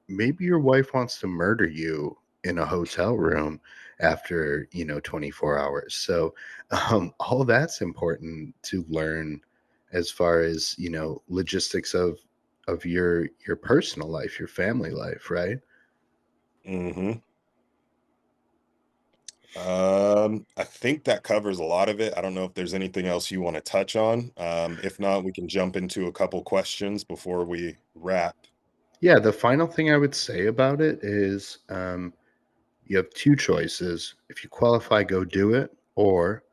maybe your wife wants to murder you in a hotel room after 24 hours. So all that's important to learn as far as logistics of your personal life, your family life, right? Hmm. I think that covers a lot of it. I don't know if there's anything else you want to touch on. If not, we can jump into a couple questions before we wrap. Yeah, the final thing I would say about it is, you have two choices. If you qualify, go do it. Or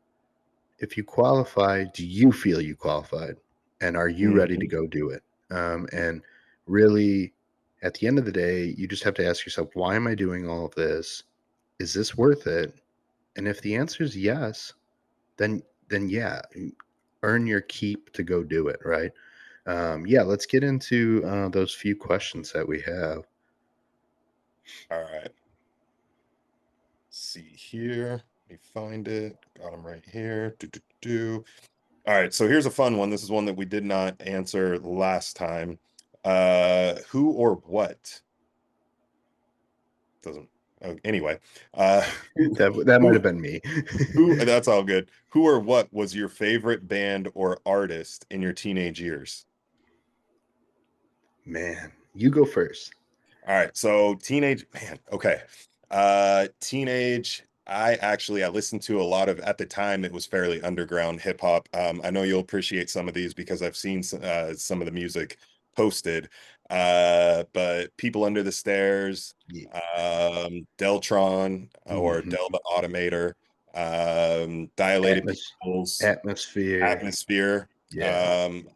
if you qualify, do you feel you qualified? And are you ready to Mhm. go do it? And really, at the end of the day, you just have to ask yourself, why am I doing all of this? Is this worth it? And if the answer is yes, then yeah, earn your keep to go do it, right? Yeah, let's get into those few questions that we have. All right. See here. Let me find it. Got them right here. Do, do, do. All right. So here's a fun one. This is one that we did not answer last time. Who or what doesn't. Oh, anyway, who, That might have who, been me. that's all good. Who or what was your favorite band or artist in your teenage years? Man, you go first. All right, so teenage man, okay. Teenage, I listened to a lot of at the time it was fairly underground hip hop. I know you'll appreciate some of these because I've seen some of the music posted. But People Under the Stairs, Yeah. Deltron or Del Mhm. the Automator, Dilated Atmos Peoples, Atmosphere. Atmosphere. Yeah. Um,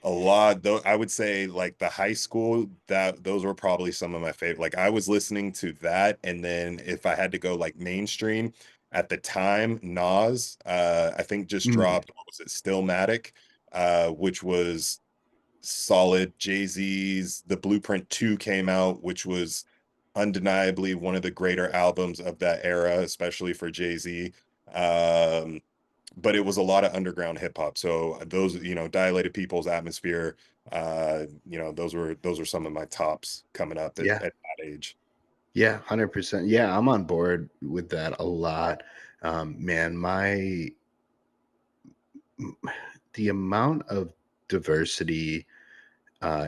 a lot though, I would say like the high school, that those were probably some of my favorite. Like I was listening to that, and then if I had to go like mainstream at the time, Nas, I think just Mm. dropped, what was it, Stillmatic, which was solid. Jay-Z's The Blueprint 2 came out, which was undeniably one of the greater albums of that era, especially for Jay-Z. Um, but it was a lot of underground hip hop. So those, Dilated People's Atmosphere, those are some of my tops coming up at Yeah. that age. Yeah, 100%. Yeah, I'm on board with that a lot. Man, the amount of diversity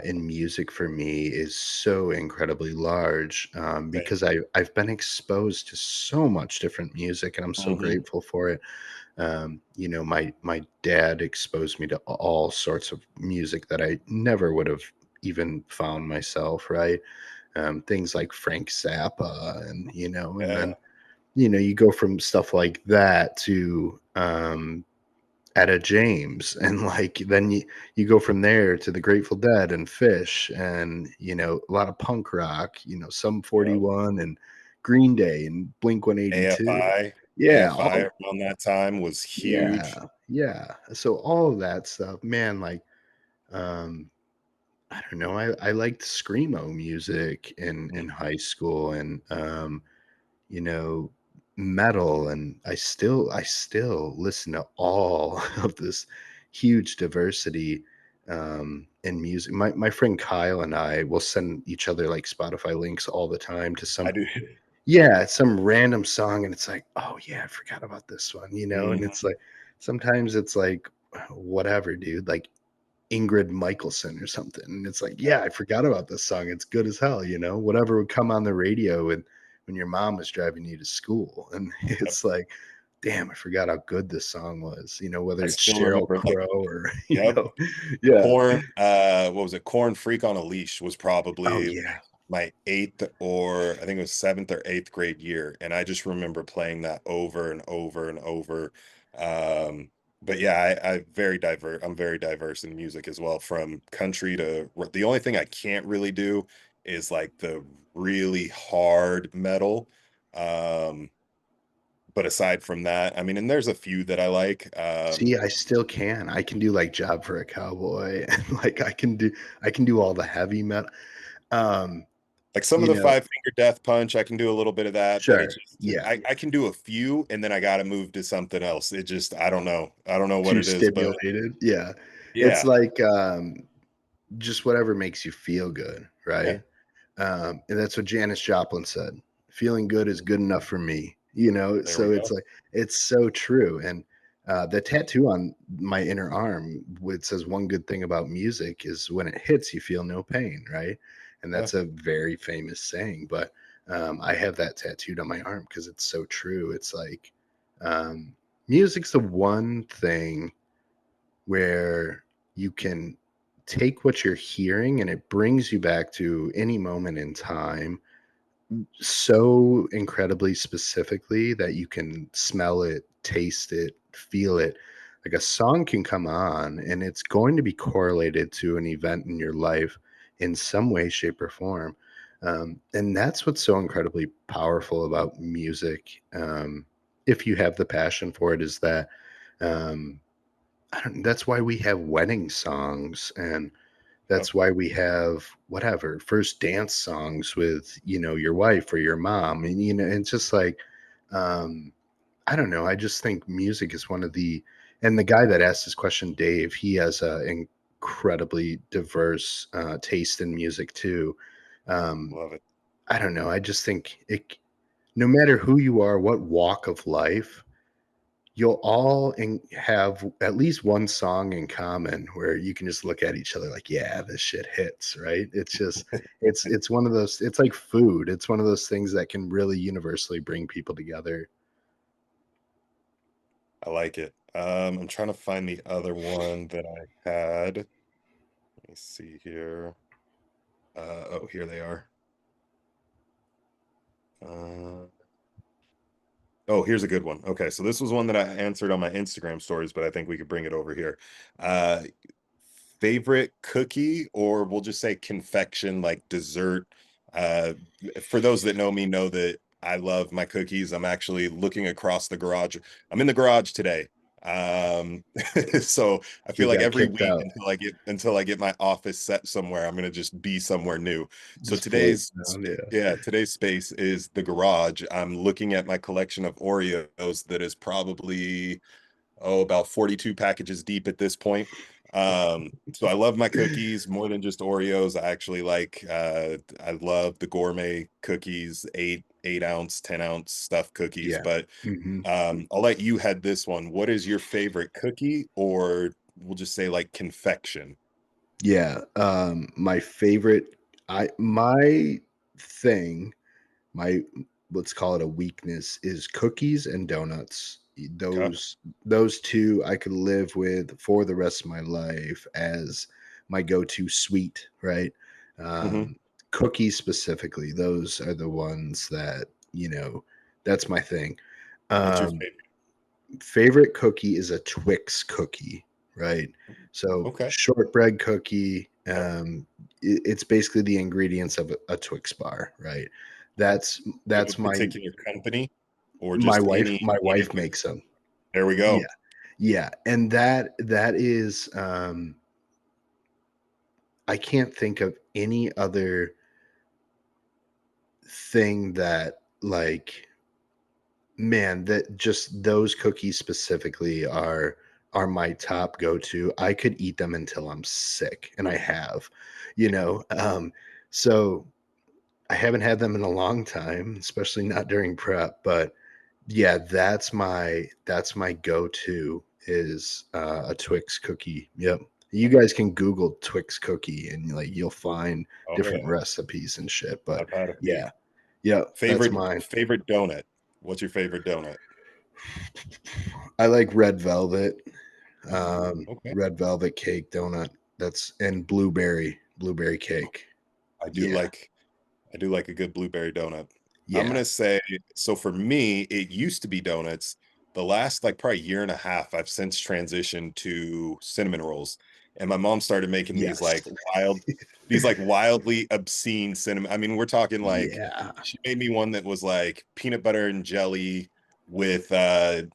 in music for me is so incredibly large, Same. because I've been exposed to so much different music, and I'm so Hmm. grateful for it. My dad exposed me to all sorts of music that I never would have even found myself, right? Things like Frank Zappa, and Yeah. then you go from stuff like that to Etta James, and like then you go from there to the Grateful Dead and Fish, and a lot of punk rock, some Yep. 41 and Green Day and Blink 182. AFI, Yeah, AFI all around that time was yeah, huge. yeah. So all of that stuff, man, like um I don't know, I liked screamo music in Mm, high school, and you know, metal, and I still listen to all of this huge diversity in music. My friend Kyle and I will send each other like Spotify links all the time to I some do. yeah, some random song, and it's like, "Oh yeah, I forgot about this one," and Mhm. it's like sometimes it's like whatever, dude, like Ingrid Michaelson or something. And it's like, yeah, I forgot about this song. It's good as hell, whatever would come on the radio when your mom was driving you to school. And Yep. it's like, damn, I forgot how good this song was, I whether it's still Sheryl remember, like, Crow or, yep. yeah. Corn, what was it? Corn Freak on a Leash was Oh, probably yeah. my 8th, or I think it was 7th or 8th grade year, and I just remember playing that over and over and over. But yeah, I'm very diverse in music as well, from country to the only thing I can't really do is like the really hard metal. Um, but aside from that, I mean, and there's a few that I like. See, I still can. I can do like Job for a Cowboy and like I can do all the heavy metal. Um, Like some of you the know, Five Finger Death Punch, I can do a little bit of that, but it sure. just Yeah. I can do a few and then I gotta move to something else. It just I don't know. I don't know what Too it is, but stimulated. Yeah. It's yeah, like just whatever makes you feel good, yeah, right? And that's what Janis Joplin said. Feeling good is good enough for me, there we so it's go. like it's so true. And the tattoo on my inner arm, which says one good thing about music is when it hits, you feel no pain, right? And Yeah, that's a very famous saying. But I have that tattooed on my arm because it's so true. It's like um, music's the one thing where you can take what you're hearing and it brings you back to any moment in time so incredibly specifically that you can smell it, taste it, feel it. Like a song can come on and it's going to be correlated to an event in your life in some way, shape, or form. And that's what's so incredibly powerful about music. If you have the passion for it, is that um, I don't, that's why we have wedding songs, and yep. that's why we have whatever first dance songs with your wife or your mom, and it's just like um I don't know, I just think music is one of the and the guy that asked this question, Dave, he has a incredibly diverse taste in music too. um Love it. I don't know, I just think no matter who you are, what walk of life, you'll all have at least one song in common where you can just look at each other like, yeah, this shit hits, right? It's just it's one of those, it's like food. It's one of those things that can really universally bring people together. I like it. I'm trying to find the other one that I had. Let me see here. Oh, here they are. Uh, oh, here's a good one. Okay, so this was one that I answered on my Instagram stories, but I think we could bring it over here. Uh, Favorite cookie, or we'll just say confection, like dessert. uh for those that know me know that I love my cookies. I'm actually looking across the garage. I'm in the garage today. um so I You feel like got every kicked week out. until I get my office set somewhere, I'm gonna just be somewhere new. So Just floating today's around, yeah. yeah, today's space is the garage. I'm looking at my collection of Oreos that is probably about 42 packages deep at this point. So I love my cookies more than just Oreos. I actually like I love the gourmet cookies, 8 ounce, 10 ounce stuffed cookies. Yeah. But Hmm. I'll let you head this one. What is your favorite cookie, or we'll just say like confection? Yeah. My favorite, my thing, my let's call it a weakness, is cookies and donuts. Okay. Those two I could live with for the rest of my life as my go-to sweet, right? Hmm. um Cookies specifically, those are the ones that That's my thing. What's your Um, favorite? Favorite cookie is a Twix cookie, right? So Okay. shortbread cookie. Yep. It's basically the ingredients of a Twix bar, right? Okay. Do you have That's a particular company or my just wife. any My any wife Twix? makes them. There we Yeah, go. yeah, and that is. I can't think of any other thing that like man, that just those cookies specifically are my top go-to. I could eat them until I'm sick, and I have, you know. So I haven't had them in a long time, especially not during prep, but yeah, that's my go-to is a Twix cookie. Yep. You guys can Google Twix cookie and like you'll find Oh different yeah, recipes and shit. But I've had a few. yeah, yeah, that's Favorite mine. favorite donut. What's your favorite donut? I like red velvet, Ooh, okay. red velvet cake donut. That's and blueberry cake. I do Yeah, like I do like a good blueberry donut. I'm yeah. gonna say, so for me, it used to be donuts. The last like probably year and a half, I've since transitioned to cinnamon rolls. And my mom started making Yes. these like wildly obscene cinnamon. I mean, we're talking like Yeah. she made me one that was like peanut butter and jelly with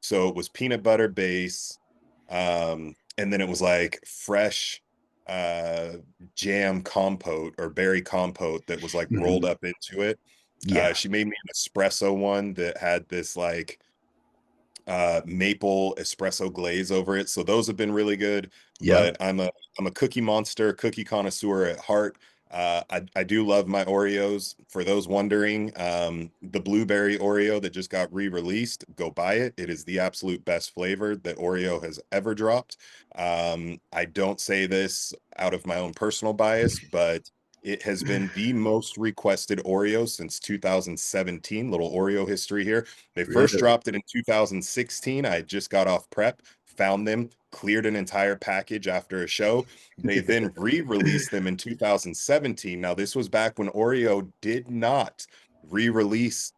so it was peanut butter base, and then it was like fresh uh jam compote or berry compote that was like rolled Mhm. up into it. Yeah. She made me an espresso one that had this like maple espresso glaze over it. So those have been really good. Yep. But I'm a cookie monster, cookie connoisseur at heart. I do love my Oreos. For those wondering, the blueberry Oreo that just got re-released, go buy it. It is the absolute best flavor that Oreo has ever dropped. I don't say this out of my own personal bias, but it has been the most requested Oreo since 2017. Little Oreo history here. They first Really? dropped it in 2016. I just got off prep, found them, cleared an entire package after a show. They then re-released them in 2017. Now, this was back when Oreo did not re-release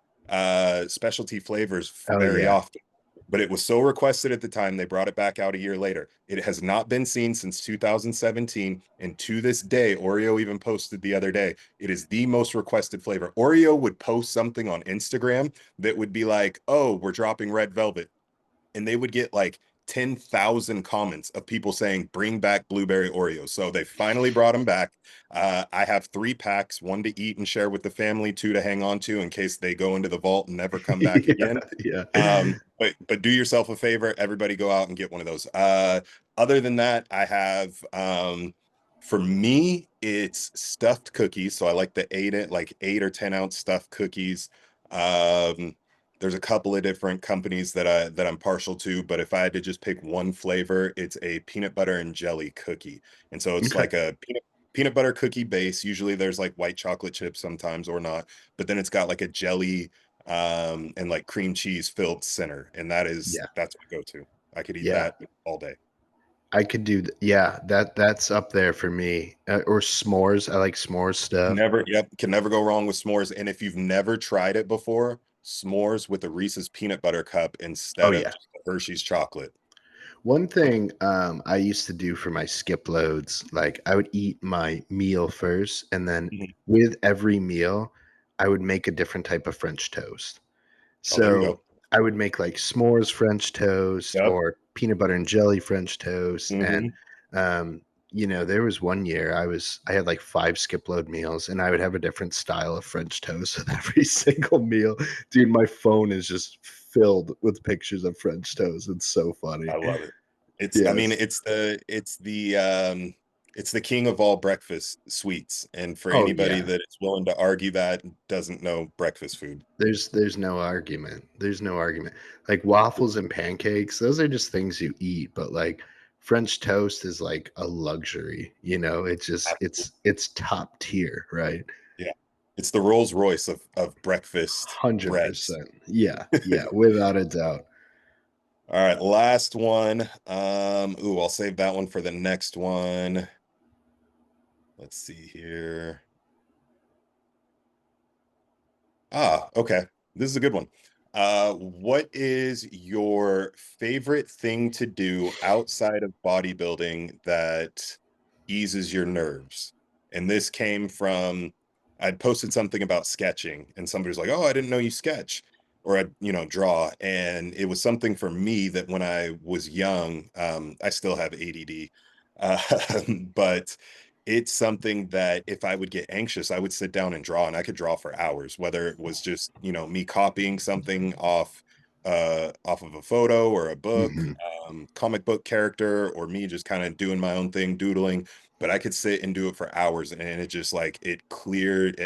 specialty flavors Oh, very yeah. often. But it was so requested at the time, they brought it back out a year later. It has not been seen since 2017. And to this day, Oreo even posted the other day, it is the most requested flavor. Oreo would post something on Instagram that would be like, oh, we're dropping red velvet. And they would get like 10,000 comments of people saying, bring back blueberry Oreos. So they finally brought them back. I have 3 packs, one to eat and share with the family, two to hang on to in case they go into the vault and never come back Yeah, again. yeah. But do yourself a favor, everybody go out and get one of those. Other than that, I have for me, it's stuffed cookies. So I like the 8 or 10 ounce stuffed cookies. Um, there's a couple of different companies that I'm partial to, but if I had to just pick one flavor, it's a peanut butter and jelly cookie. And so it's Okay. like a peanut butter cookie base. Usually there's like white chocolate chips sometimes or not, but then it's got like a jelly and like cream cheese filled center. And Yeah, that's my go-to. I could eat yeah. that all day. I could do yeah, that's up there for me. Or s'mores. I like s'mores stuff. Can never go wrong with s'mores. And if you've never tried it before, s'mores with a Reese's peanut butter cup Oh, instead of yeah. just the Hershey's chocolate. One thing, I used to do for my skip loads, like, I would eat my meal first, and then Mhm. with every meal, I would make a different type of French toast. Oh, there you So, go. I would make, like, s'mores French toast Yep. or peanut butter and jelly French toast, and, Hmm. um, there was one year I had, like, 5 skip load meals, and I would have a different style of French toast with every single meal. Dude, my phone is just filled with pictures of French toast. It's so funny. I love it. I mean, Yes. it's the king of all breakfast sweets. And for Oh, anybody yeah. that is willing to argue that doesn't know breakfast food. There's no argument. There's no argument. Like waffles and pancakes, those are just things you eat, but like French toast is like a luxury, It's just it's top tier, right? Yeah. It's the Rolls Royce of breakfast breads. 100%. Yeah, yeah, without a doubt. All right, last one. I'll save that one for the next one. Let's see here. Okay. This is a good one. What is your favorite thing to do outside of bodybuilding that eases your nerves? And this came from I posted something about sketching, and somebody's like, "Oh, I didn't know you sketch or draw." And it was something for me that when I was young, I still have ADD, uh, but it's something that if I would get anxious, I would sit down and draw, and I could draw for hours, whether it was just, me copying something off of a photo or a book, Mhm. comic book character, or me just kind of doing my own thing, doodling. But I could sit and do it for hours, and it just like it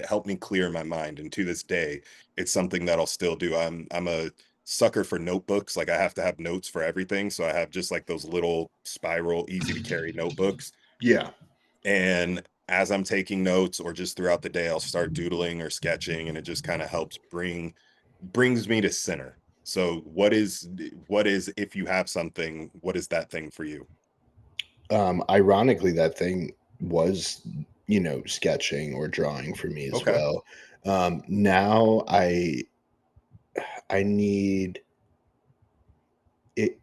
helped me clear my mind. And to this day, it's something that I'll still do. I'm a sucker for notebooks. Like I have to have notes for everything. So I have just like those little spiral, easy to carry notebooks, Yeah. and as I'm taking notes or just throughout the day, I'll start doodling or sketching, and it just kind of helps brings me to center. So what is if you have something, what is that thing for you? Ironically, that thing was, sketching or drawing for me as Okay. well. Now I need it.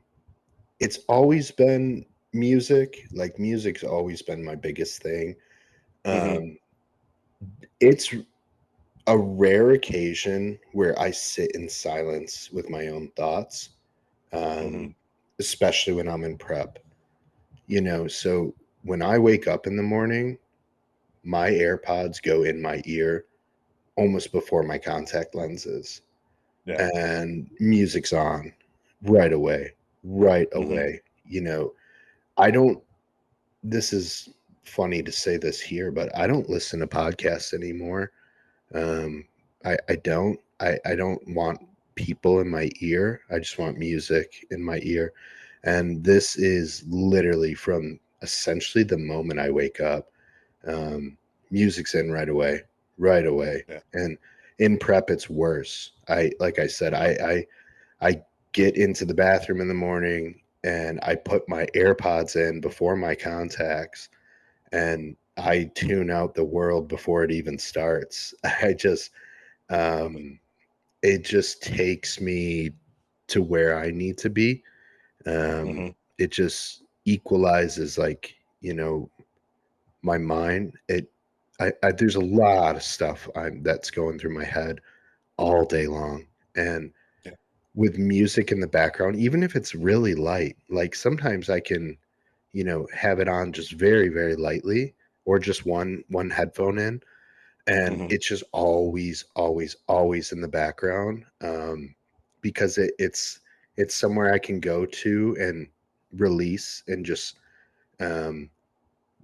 It's always been music. Like music's always been my biggest thing. Hmm. Um, it's a rare occasion where I sit in silence with my own thoughts, Hmm. um, especially when I'm in prep. So when I wake up in the morning, my AirPods go in my ear almost before my contact lenses, Yeah. and music's on right away, right Hmm. away. I don't, this is funny to say this here, but I don't listen to podcasts anymore. Um, I don't. I don't want people in my ear. I just want music in my ear. And this is literally from essentially the moment I wake up. Um, Music's in right away, right away. Yeah. And in prep, it's worse. Like I said, I get into the bathroom in the morning and I put my AirPods in before my contacts and I tune out the world before it even starts. Love it. Um, it just takes me to where I need to be. Hmm. It just equalizes, like, my mind. There's a lot of stuff that's going through my head all day long. And Yeah. with music in the background, even if it's really light, like sometimes I can, have it on just very, very lightly or just one headphone in and Hmm. it's just always, always, always in the background, because it's somewhere I can go to and release and just um,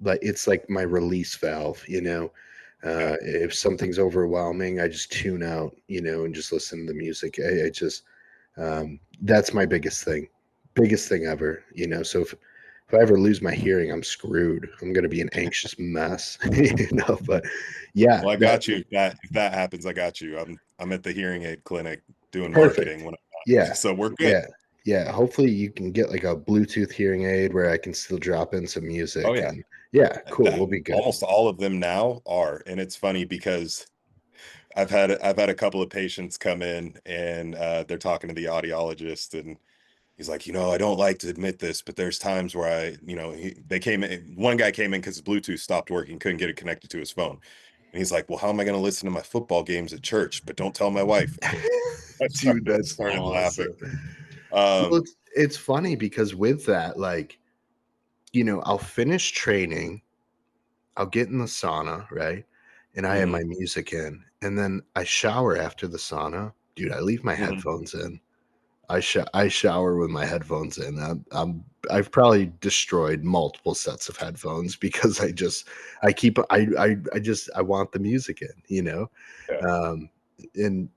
like it's like my release valve. Yeah. If something's overwhelming, I just tune out, and just listen to the music. I just That's my biggest thing ever. So if I ever lose my hearing, I'm screwed. I'm gonna be an anxious mess, But yeah, Well, I that got you. If that happens, I got you. I'm at the hearing aid clinic doing marketing perfect. when Yeah, so we're good. yeah, yeah. Hopefully, you can get like a Bluetooth hearing aid where I can still drop in some Oh music, yeah. and yeah, cool. That We'll be good. almost all of them now are, and it's funny because I've had a couple of patients come in, and they're talking to the audiologist, and he's like, I don't like to admit this, but there's times where they came in, one guy came in because his Bluetooth stopped working, couldn't get it connected to his phone. And he's like, well, how am I going to listen to my football games at church? But don't tell my wife. I Dude, started, that's started laughing. awesome. Well, Um, it's funny because with that, like, I'll finish training, I'll get in the sauna, right? And I have mhm, my music in, and then I shower after the sauna. Dude, I leave my mhm, headphones in. I shower with my headphones in. I've probably destroyed multiple sets of headphones because I keep I want the music in, yeah, um, and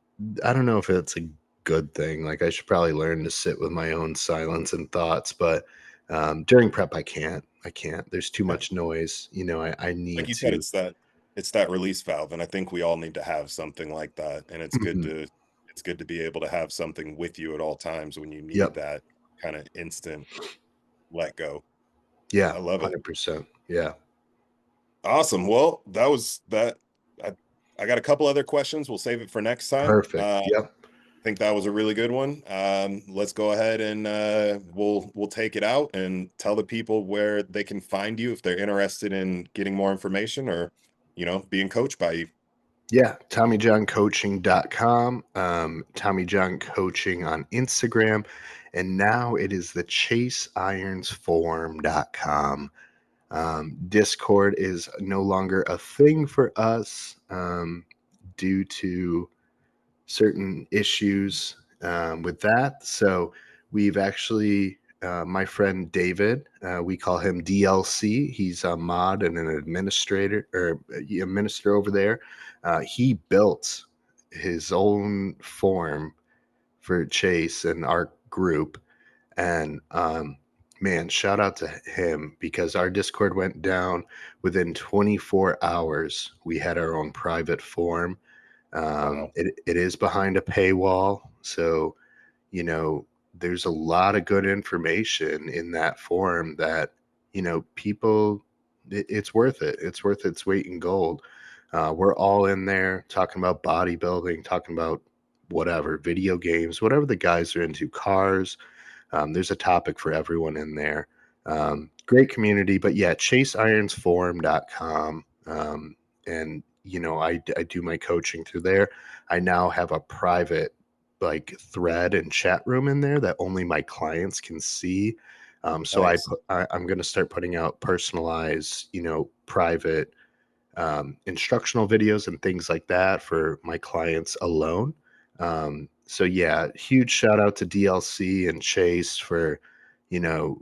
I don't know if it's a good thing. Like I should probably learn to sit with my own silence and thoughts, but during prep I can't. I can't. There's too yeah. much noise. I Like need you said, to. it's that release valve, and I think we all need to have something like that. And Mhm. it's good to be able to have something with you at all times when you need Yep. that kind of instant let go. Yeah. I love it. 100%. Yeah. Awesome. Well, that was that. I, I got a couple other questions. We'll save it for next time. Perfect. Yep. think that was a really good one. Let's go ahead and we'll take it out and tell the people where they can find you if they're interested in getting more information or, being coached by you. Yeah, TommyJohnCoaching.com, Tommy John Coaching on Instagram, and now it is the ChaseIronsForum.com. Discord is no longer a thing for us due to certain issues with that. So we've actually, my friend David, we call him DLC. He's a mod and an administrator or a minister over there. He built his own form for Chase and our group. And man, shout out to him because our Discord went down within 24 hours. We had our own private form. Wow. It is behind a paywall, so there's a lot of good information in that forum that people. It's worth it. It's worth its weight in gold. We're all in there talking about bodybuilding, talking about whatever video games, whatever the guys are into, cars. There's a topic for everyone in there. Great community, but yeah, chaseironsforum.com. And, I do my coaching through there. I now have a private thread and chat room in there that only my clients can see. So Nice. I'm going to start putting out personalized, private instructional videos and things like that for my clients alone. So yeah, huge shout out to DLC and Chase for, you know,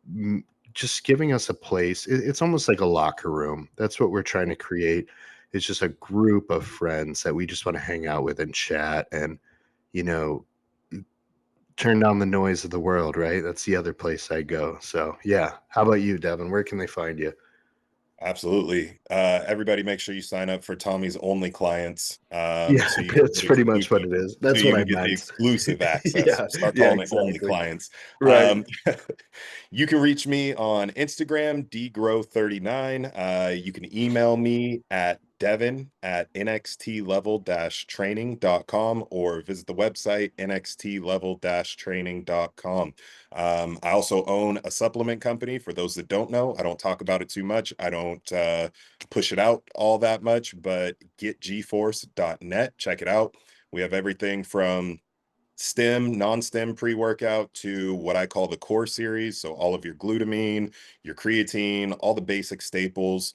m- just giving us a place. It's almost like a locker room. That's what we're trying to create. It's just a group of friends that we just want to hang out with and chat and, you know, turn down the noise of the world, right? That's the other place I go. So yeah. How about you, Devin? Where can they find you? Absolutely. Everybody make sure you sign up for Tommy's only clients, Yeah, so you can that's get pretty much what exclusive it is. so That's you what can I get the meant. exclusive access. Yeah, Start yeah, calling it only exactly. clients. Right. Um, you can reach me on Instagram, dgrow39. You can email me at devon@nxtlevel-training.com or visit the website nxtlevel-training.com. I also own a supplement company. For those that don't know, I don't talk about it too much. I don't push it out all that much, but getgforce.net. Check it out. We have everything from stem, non-stem pre-workout to what I call the core series. So all of your glutamine, your creatine, all the basic staples.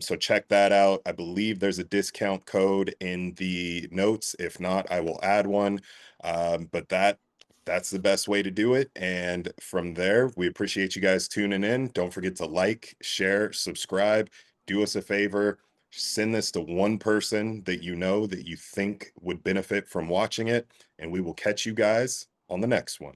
So check that out. I believe there's a discount code in the notes. If not, I will add one. But that's the best way to do it. And from there, we appreciate you guys tuning in. Don't forget to like, share, subscribe. Do us a favor. Send this to one person that you know that you think would benefit from watching it, and we will catch you guys on the next one.